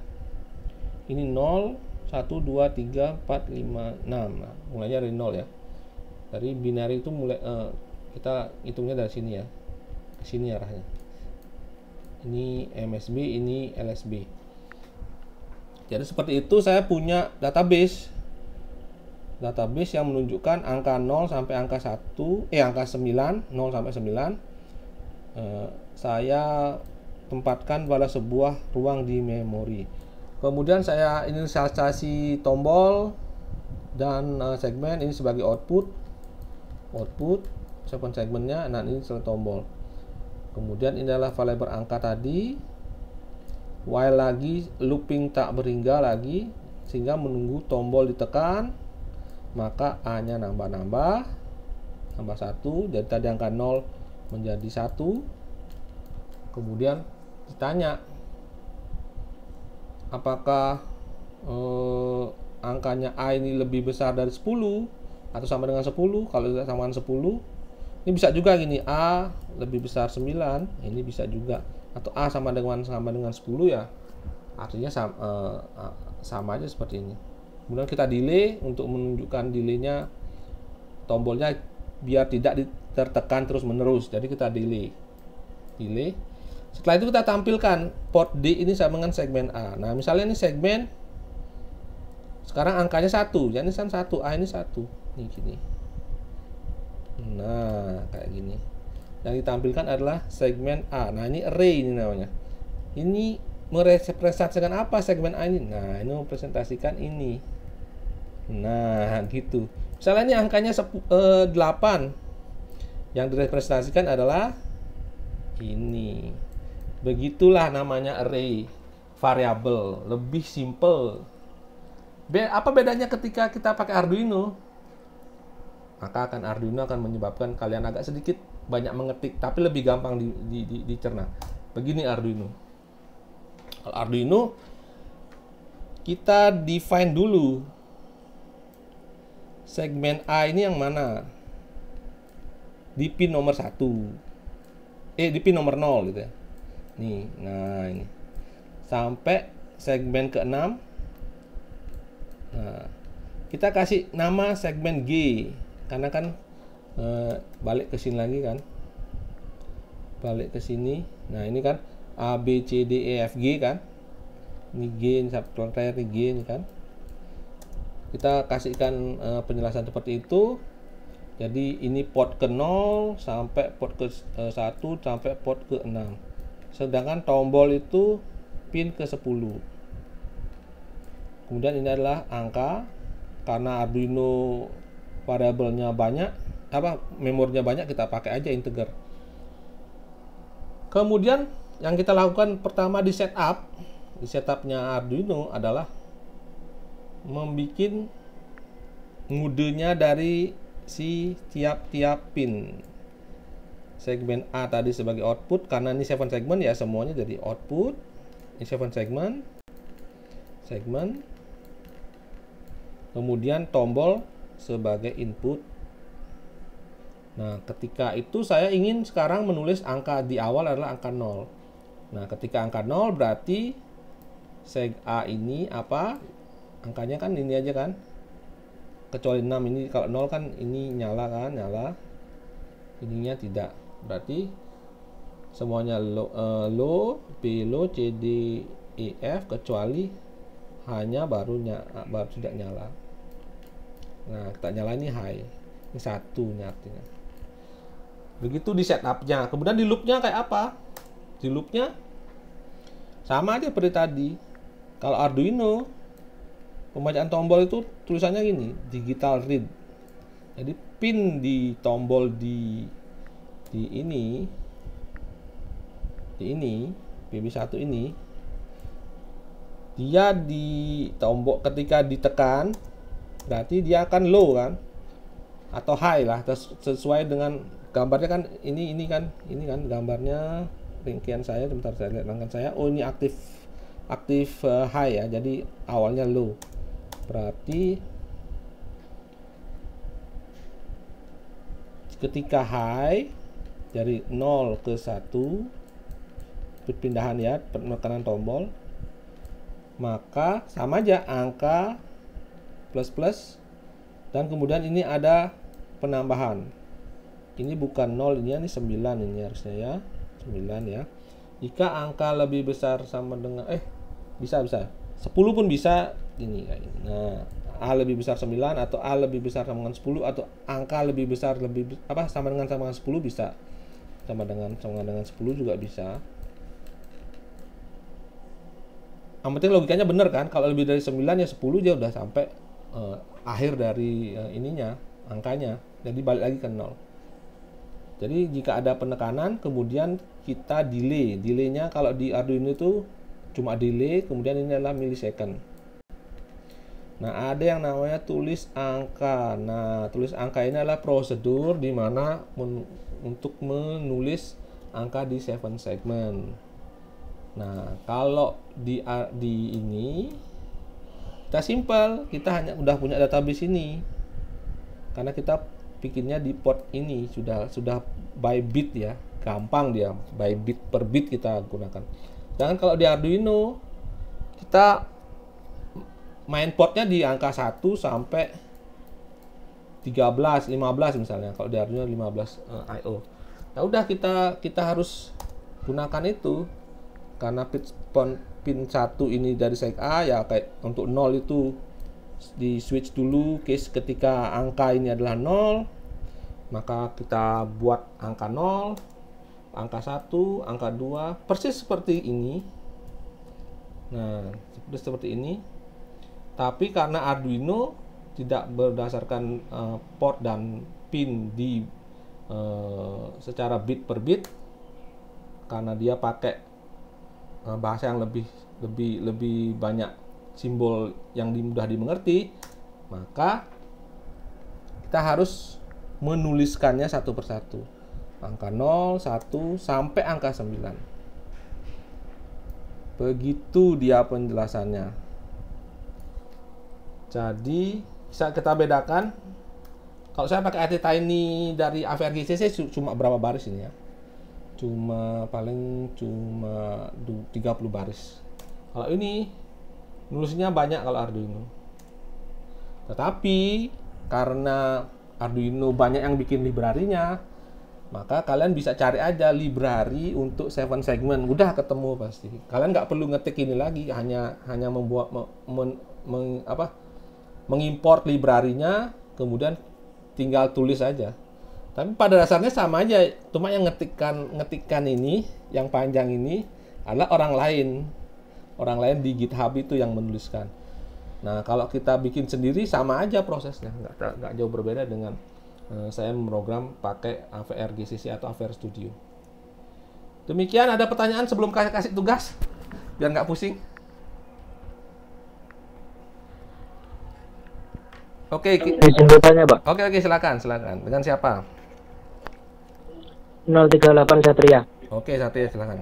Ini 0, 1, 2, 3, 4, 5, 6. Nah, mulainya dari 0 ya. Dari binary itu mulai kita hitungnya dari sini ya. Ke sini arahnya. Ini MSB, ini LSB. Jadi seperti itu saya punya database yang menunjukkan angka 0 sampai angka 1, angka 9, 0 sampai 9. Saya tempatkan pada sebuah ruang di memori. Kemudian saya inisialisasi tombol dan segmen ini sebagai output segmennya. Nah, ini sebagai tombol. Kemudian ini adalah variabel angka tadi, while lagi looping tak berhingga lagi, sehingga menunggu tombol ditekan, maka A nya nambah 1. Jadi tadi angka 0 menjadi 1. Kemudian ditanya apakah angkanya A ini lebih besar dari 10 atau sama dengan 10. Kalau tidak sama dengan 10, ini bisa juga gini, A lebih besar 9, ini bisa juga, atau A sama dengan 10 ya, artinya sama aja seperti ini. Kemudian kita delay untuk menunjukkan delaynya tombolnya biar tidak tertekan terus menerus. Jadi kita delay. Setelah itu kita tampilkan port D ini sama dengan segmen A. Nah, misalnya ini segmen sekarang angkanya 1, jadi ini 1, A ini 1. Nih gini. Nah, kayak gini. Yang ditampilkan adalah segmen A. Nah, ini array ini namanya. Ini merepresentasikan apa segmen A ini? Nah, ini merepresentasikan ini. Nah, gitu. Misalnya ini angkanya 8. Yang direpresentasikan adalah ini. Begitulah namanya array variabel, lebih simple. Apa bedanya ketika kita pakai Arduino? Maka Arduino akan menyebabkan kalian agak sedikit banyak mengetik, tapi lebih gampang dicerna. Begini Arduino. Kalau Arduino kita define dulu segmen A ini yang mana, di pin nomor 1, di pin nomor 0 gitu ya. Nih, nah ini sampai segmen ke-6. Nah, kita kasih nama segmen G karena kan balik ke sini lagi kan, balik ke sini. Nah, ini kan A, B, C, D, E, F, G kan. Ini G, ini subtract G ini kan. Kita kasihkan penjelasan seperti itu. Jadi ini port ke-0 sampai port ke-1 sampai port ke-6. Sedangkan tombol itu pin ke-10. Kemudian ini adalah angka. Karena Arduino variabelnya banyak, memorinya banyak, kita pakai aja integer. Kemudian yang kita lakukan pertama di setupnya Arduino adalah membuat ngudenya dari si tiap-tiap pin. Segmen A tadi sebagai output, karena ini 7 segmen ya, semuanya jadi output. Ini 7 segmen. Kemudian tombol sebagai input. Nah, ketika itu saya ingin sekarang menulis angka di awal adalah angka 0. Nah, ketika angka 0 berarti seg A ini apa? Angkanya kan ini aja kan? Kecuali 6 ini, kalau 0 kan ini nyala kan, nyala. Ininya tidak. Berarti semuanya low, B low, C D E F, kecuali hanya baru tidak nyala. Nah, kita nyala ini high. Ini 1 artinya. Begitu di setupnya. Kemudian di loopnya kayak apa? Di loopnya sama aja seperti tadi. Kalau Arduino, pembacaan tombol itu tulisannya gini, digital read. Jadi pin di tombol di ini PB1 ini, dia di tombol ketika ditekan berarti dia akan low kan, atau high lah, sesuai dengan gambarnya kan. Ini kan gambarnya rangkaian saya. Sebentar saya lihat rangkaian saya. Oh, ini aktif high ya, jadi awalnya low. Berarti ketika high dari 0 ke 1 perpindahan ya, penekanan tombol, maka sama aja angka plus dan kemudian ini ada penambahan. Ini bukan 0, ini 9 ini harusnya ya. 9 ya. Jika angka lebih besar sama dengan bisa 10 pun bisa ini kayak ini. Nah, A lebih besar 9 atau A lebih besar sama dengan 10 atau angka lebih besar sama dengan 10 bisa. Sama dengan 10 juga bisa. Yang penting logikanya benar kan? Kalau lebih dari 9 ya 10 dia udah sampai akhir dari angkanya. Jadi balik lagi ke 0. Jadi jika ada penekanan, kemudian kita delay. Delaynya kalau di Arduino itu cuma delay, kemudian ini adalah millisecond. Nah, ada yang namanya tulis angka. Nah, tulis angka ini adalah prosedur di mana untuk menulis angka di 7 segment. Nah, kalau di ini kita simple, kita hanya udah punya database ini. Karena kita bikinnya di port ini sudah by bit ya, gampang dia, by bit per bit kita gunakan. Sedangkan kalau di Arduino kita main portnya di angka 1 sampai 13, 15 misalnya. Kalau di Arduino 15 IO. Nah, udah kita harus gunakan itu karena pin 1 ini dari seg A ya, kayak untuk 0 itu di switch dulu case ketika angka ini adalah 0, maka kita buat angka 0, angka 1, angka 2 persis seperti ini. Nah, seperti ini. Tapi karena Arduino tidak berdasarkan port dan pin di secara bit per bit, karena dia pakai bahasa yang lebih banyak simbol yang mudah dimengerti, maka kita harus menuliskannya satu persatu. Angka 0, 1 sampai angka 9. Begitu dia penjelasannya. Jadi bisa kita bedakan. Kalau saya pakai ATtiny dari AVR-GCC cuma berapa baris ini ya? Paling cuma 30 baris. Kalau ini nulisnya banyak kalau Arduino. Tetapi karena Arduino banyak yang bikin library-nya, maka kalian bisa cari aja library untuk 7 segment. Udah ketemu pasti. Kalian nggak perlu ngetik ini lagi, hanya membuat mengimport library-nya, kemudian tinggal tulis aja. Tapi pada dasarnya sama aja, cuma yang ngetikkan ini, yang panjang ini adalah orang lain di GitHub itu yang menuliskan. Nah, kalau kita bikin sendiri sama aja prosesnya, nggak jauh berbeda dengan saya memprogram pakai AVR-GCC atau AVR Studio. Demikian, ada pertanyaan sebelum kasih tugas biar nggak pusing? Oke, izin bertanya, Pak. Oke, silakan. Dengan siapa? 038 Satria. Oke, Satria, silakan.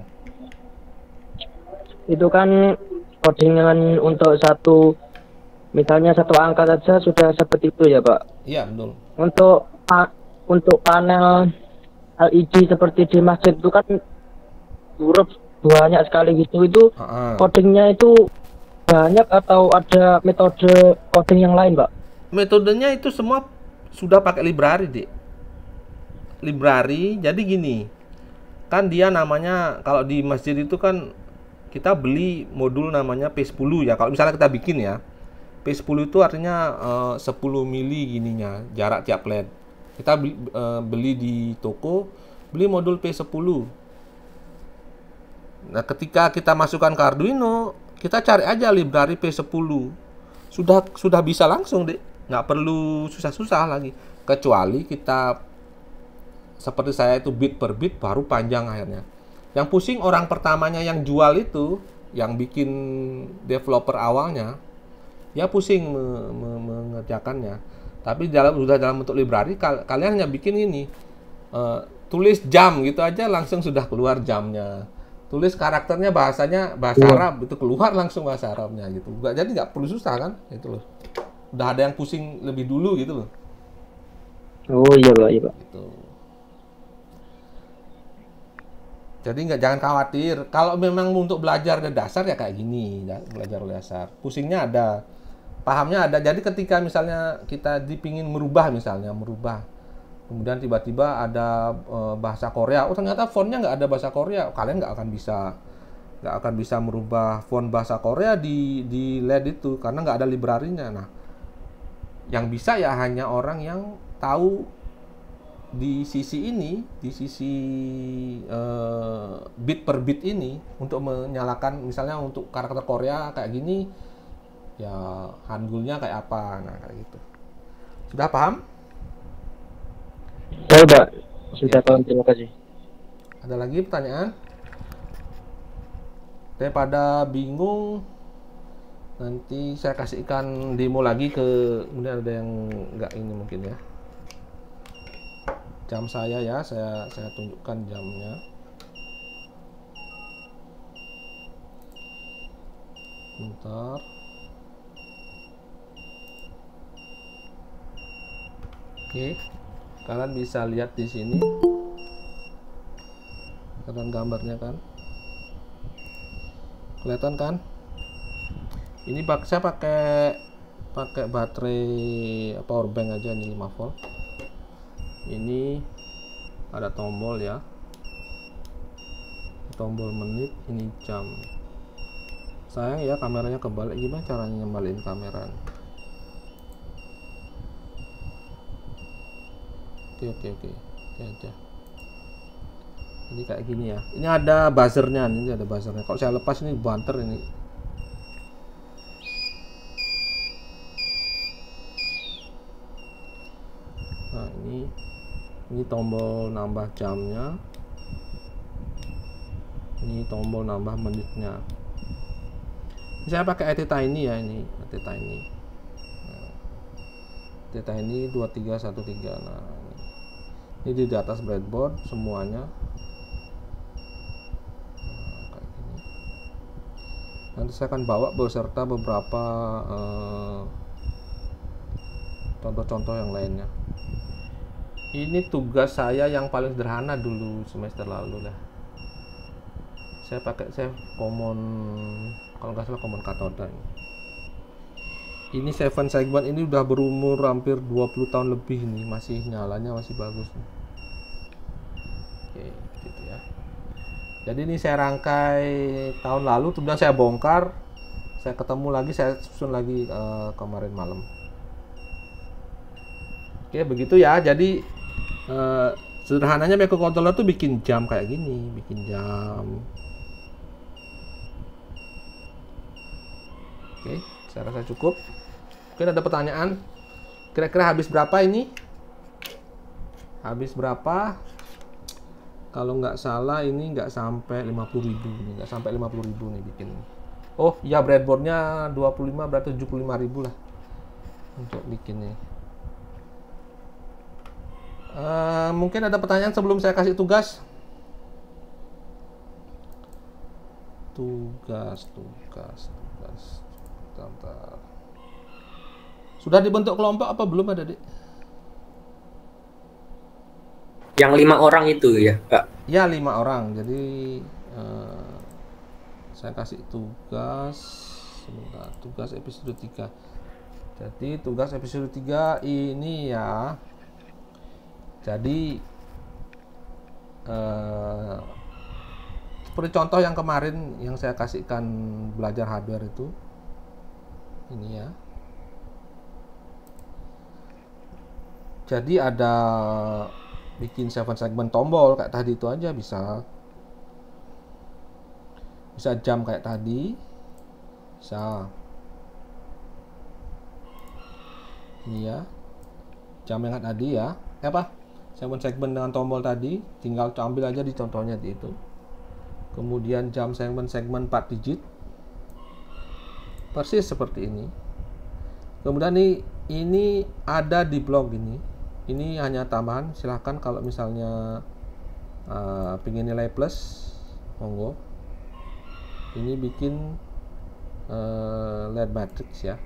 Itu kan codingan untuk misalnya satu angka saja sudah seperti itu ya, Pak? Iya, betul. Untuk panel LED seperti di masjid itu kan huruf banyak sekali gitu. Itu codingnya itu banyak atau ada metode coding yang lain, Pak? Metodenya itu semua sudah pakai library, Dik. Library, jadi gini. Kan dia namanya, kalau di masjid itu kan kita beli modul namanya P10 ya. Kalau misalnya kita bikin ya, P10 itu artinya 10 mili gininya, jarak tiap LED. Kita beli di toko, beli modul P10. Nah, ketika kita masukkan ke Arduino, kita cari aja library P10. Sudah bisa langsung deh, nggak perlu susah-susah lagi. Kecuali kita seperti saya itu bit per bit baru panjang akhirnya. Yang pusing orang pertamanya yang jual itu, yang bikin developer awalnya, ya pusing mengerjakannya. Tapi sudah dalam bentuk library, kalian hanya bikin ini, tulis jam gitu aja langsung sudah keluar jamnya. Tulis karakternya bahasa Arab, itu keluar langsung bahasa Arabnya gitu. Jadi nggak perlu susah kan, itu loh. Udah ada yang pusing lebih dulu gitu loh. Oh iya Pak, iya Pak. Gitu. Jadi jangan khawatir. Kalau memang untuk belajar dasar ya kayak gini, belajar dasar. Pusingnya ada, pahamnya ada. Jadi ketika misalnya kita dipingin merubah, kemudian tiba-tiba ada bahasa Korea, ternyata fontnya nggak ada bahasa Korea, kalian nggak akan bisa merubah font bahasa Korea di LED itu karena nggak ada library-nya. Nah, yang bisa ya hanya orang yang tahu di sisi bit per bit ini untuk menyalakan, misalnya untuk karakter Korea kayak gini ya Hangulnya kayak apa, nah kayak gitu. Sudah paham? Ya Pak, sudah paham, terima kasih. Ada lagi pertanyaan? Daripada bingung, nanti saya kasihkan demo lagi kemudian ada yang nggak ini mungkin ya. Jam saya ya, saya tunjukkan jamnya. Bentar. Oke, kalian bisa lihat di sini. Kalian gambarnya kan? Kelihatan kan? Ini saya pakai baterai power bank aja nih 5 volt. Ini ada tombol ya, tombol menit, ini jam. Sayang ya kameranya kebalik, gimana caranya nyembaliin kamera? Oke aja. Ini kayak gini ya, ini ada buzzernya, kalau saya lepas ini banter ini. Nah, ini tombol nambah jamnya, ini tombol nambah menitnya. Ini saya pakai ATtiny ya, ini ATtiny. Nah, ATtiny 2313. Nah, ini di atas breadboard semuanya. Nah, kayak gini. Nanti saya akan bawa beserta beberapa contoh-contoh yang lainnya. Ini tugas saya yang paling sederhana dulu semester lalu lah. Saya common, kalau nggak salah common katoda. Ini 7 segment ini udah berumur hampir 20 tahun lebih nih, masih nyalanya masih bagus nih. Oke, gitu ya. Jadi ini saya rangkai tahun lalu, kemudian saya bongkar, saya ketemu lagi, saya susun lagi kemarin malam. Oke, begitu ya. Jadi sederhananya microcontroller tuh bikin jam kayak gini, bikin jam. Oke, saya rasa cukup. Mungkin ada pertanyaan. Kira-kira habis berapa ini? Habis berapa? Kalau nggak salah ini nggak sampai 50.000 nih, nggak sampai 50.000 nih bikin. Oh iya, breadboardnya 25, berarti 75.000 lah untuk bikin nih. Mungkin ada pertanyaan sebelum saya kasih tugas. Bentar. Sudah dibentuk kelompok apa belum ada, Dik? Yang 5 orang itu ya, Pak? Ya, 5 orang. Jadi saya kasih tugas sebentar, tugas episode 3. Jadi tugas episode 3 ini ya. Jadi seperti contoh yang kemarin yang saya kasihkan belajar hardware itu, ini ya. Jadi ada bikin 7 segment tombol kayak tadi itu aja bisa. Bisa jam kayak tadi. Bisa. Ini ya. Jam yang tadi ya. Apa? 7 segment dengan tombol tadi, tinggal ambil aja di contohnya di itu. Kemudian jam segmen 4 digit. Persis seperti ini. Kemudian ini ada di blog ini. Ini hanya tambahan, silahkan kalau misalnya pengen nilai plus, monggo. Ini bikin LED matrix ya.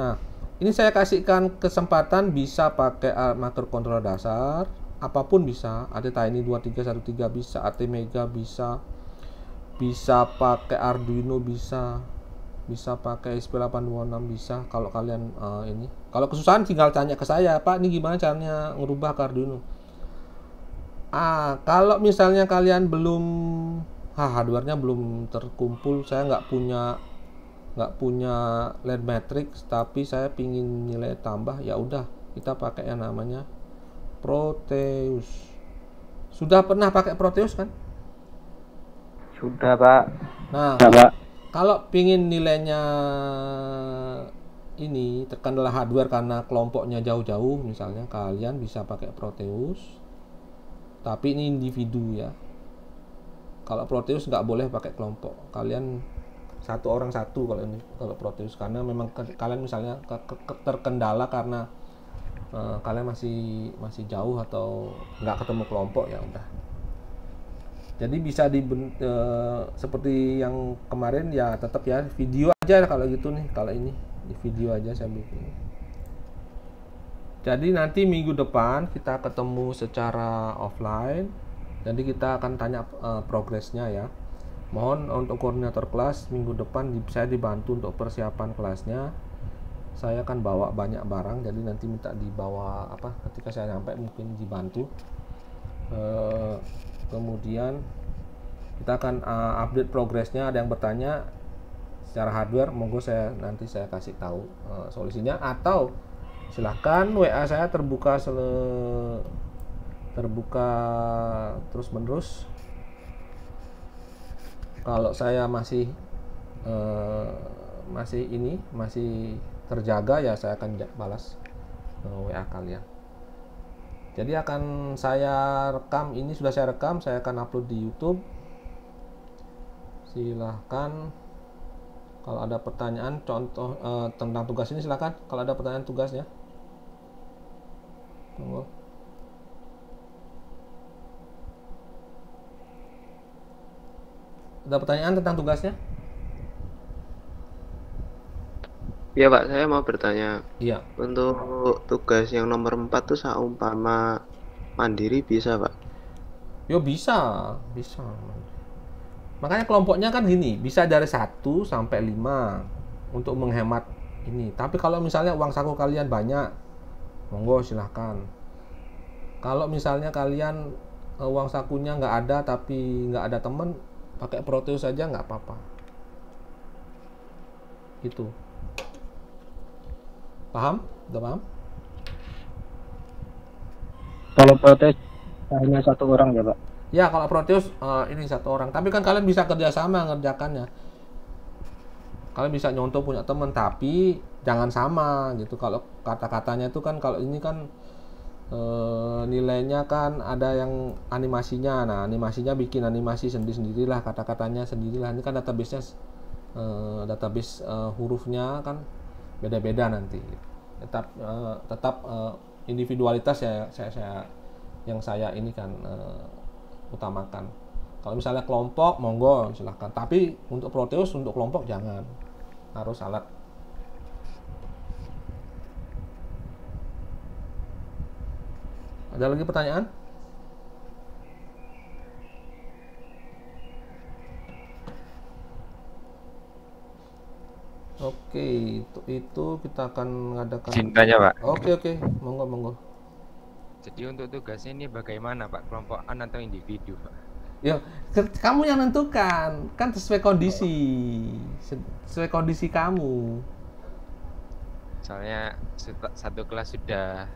Nah, ini saya kasihkan kesempatan bisa pakai microcontroller dasar, apapun bisa. AT-Tiny 2313 bisa, ATmega bisa, bisa pakai Arduino bisa pakai SP826 bisa. Kalau kalian ini, kalau kesusahan tinggal tanya ke saya, Pak, ini gimana caranya ngerubah ke Arduino. Kalau misalnya kalian belum hardware-nya belum terkumpul, saya nggak punya LED matrix, tapi saya pingin nilai tambah, ya udah kita pakai yang namanya Proteus. Sudah pernah pakai Proteus kan? Sudah, Pak. Nah, Pak. kalau pingin nilainya ini terkendala hardware karena kelompoknya jauh-jauh, misalnya kalian bisa pakai Proteus, tapi ini individu ya. Kalau Proteus nggak boleh pakai kelompok, kalian satu orang satu kalau Proteus, karena memang kalian misalnya terkendala karena kalian masih jauh atau nggak ketemu kelompok, ya udah. Jadi bisa seperti yang kemarin ya, tetap ya video aja kalau gitu nih. Kalau ini di video aja saya bikin. Jadi nanti minggu depan kita ketemu secara offline. Jadi kita akan tanya progresnya ya. Mohon untuk koordinator kelas minggu depan saya dibantu untuk persiapan kelasnya. Saya akan bawa banyak barang, jadi nanti minta dibawa ketika saya sampai mungkin dibantu. Kemudian kita akan update progresnya. Ada yang bertanya secara hardware, monggo nanti saya kasih tahu solusinya, atau silahkan WA saya terbuka terus menerus. Kalau saya masih terjaga ya, saya akan balas WA kalian. Jadi akan saya rekam, ini sudah saya rekam, saya akan upload di YouTube. Silahkan kalau ada pertanyaan contoh tentang tugas ini, silahkan kalau ada pertanyaan tugasnya. Tunggu. Ada pertanyaan tentang tugasnya? Iya Pak, saya mau bertanya. Iya. Untuk tugas yang nomor 4 tuh saumpama mandiri bisa Pak? Yo bisa. Makanya kelompoknya kan gini, bisa dari 1 sampai 5 untuk menghemat ini. Tapi kalau misalnya uang saku kalian banyak, monggo silahkan. Kalau misalnya kalian uang sakunya nggak ada tapi nggak ada temen, pakai Proteus saja nggak apa-apa. Gitu. Paham? Udah paham? Kalau Proteus hanya satu orang ya Pak? Ya, kalau Proteus ini satu orang. Tapi kan kalian bisa kerjasama ngerjakannya. Kalian bisa nyontoh punya teman, tapi jangan sama gitu. Kalau kata-katanya itu kan, kalau ini kan nilainya kan ada yang animasinya. Nah, animasinya bikin animasi sendiri-sendirilah, kata-katanya sendirilah. Ini kan database-nya database hurufnya kan beda-beda nanti. Tetap individualitas ya saya ini kan utamakan. Kalau misalnya kelompok, monggo silahkan. Tapi untuk Proteus, untuk kelompok jangan. Harus alat. Ada lagi pertanyaan? Oke, itu kita akan mengadakan. Cintanya Pak. Oke, monggo. Jadi untuk tugasnya ini bagaimana Pak? Kelompokan atau individu Pak? Ya, kamu yang nentukan, kan sesuai kondisi kamu. Soalnya satu kelas sudah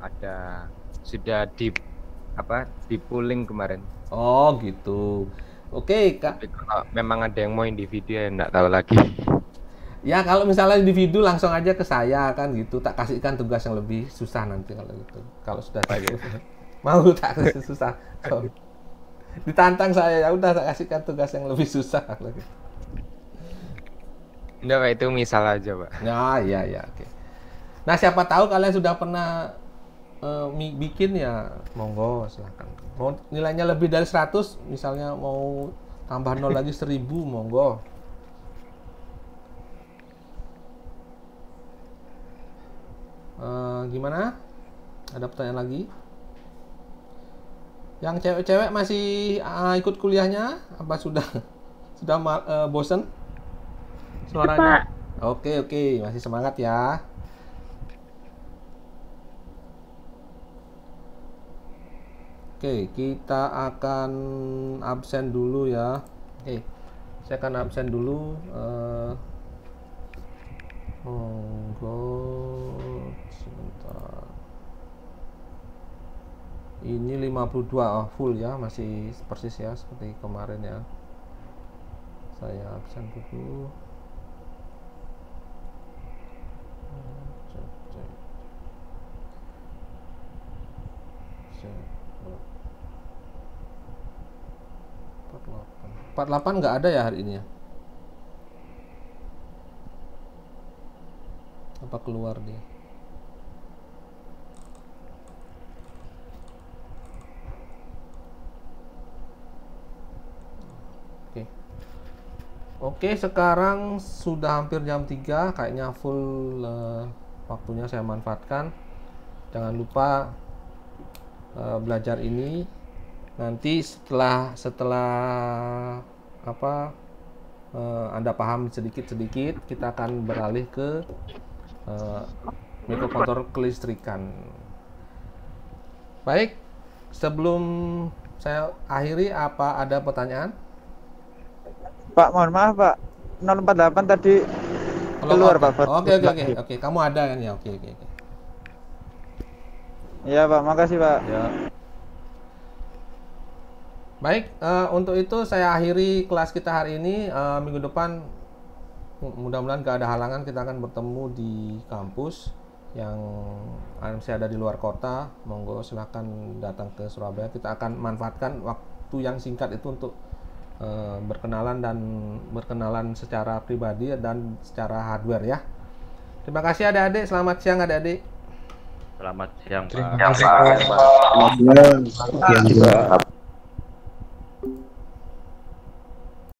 ada sudah di pooling kemarin. Oh gitu. Oke Kak. Tapi kalau memang ada yang mau individu ya nggak tahu lagi. Ya kalau misalnya individu langsung aja ke saya kan gitu, tak kasihkan tugas yang lebih susah nanti kalau gitu. Kalau sudah mau tak kasih susah. So, ditantang saya, ya udah tak kasihkan tugas yang lebih susah kalau gitu. Enggak Pak, itu misal aja Pak. Ya, ya, oke. Nah, siapa tahu kalian sudah pernah bikin ya, monggo silahkan. Mau nilainya lebih dari 100, misalnya mau tambah 0 lagi 1000, monggo. Gimana? Ada pertanyaan lagi? Yang cewek-cewek masih ikut kuliahnya? Apa sudah bosen suaranya? Oke, masih semangat ya. Oke, kita akan absen dulu ya. Oke, saya akan absen dulu. Monggo sebentar. Ini 52 full ya, masih persis ya seperti kemarin ya. Saya absen dulu. Cek. 48 nggak ada ya hari ini ya? Apa keluar dia? Oke, sekarang sudah hampir jam 3, kayaknya full waktunya saya manfaatkan. Jangan lupa belajar ini. Nanti setelah Anda paham sedikit-sedikit, kita akan beralih ke mikrokontroler kelistrikan. Baik, sebelum saya akhiri, apa ada pertanyaan? Pak, mohon maaf Pak, 048 tadi keluar Pak. Oke, kamu ada kan ya? Oke. Iya Pak, makasih Pak. Ya. Baik, untuk itu saya akhiri kelas kita hari ini. Minggu depan mudah-mudahan gak ada halangan, kita akan bertemu di kampus yang AMC ada di luar kota. Monggo silahkan datang ke Surabaya. Kita akan manfaatkan waktu yang singkat itu untuk berkenalan secara pribadi dan secara hardware ya. Terima kasih adik-adik. Selamat siang adik-adik. Selamat siang Pak. Selamat siang Pak.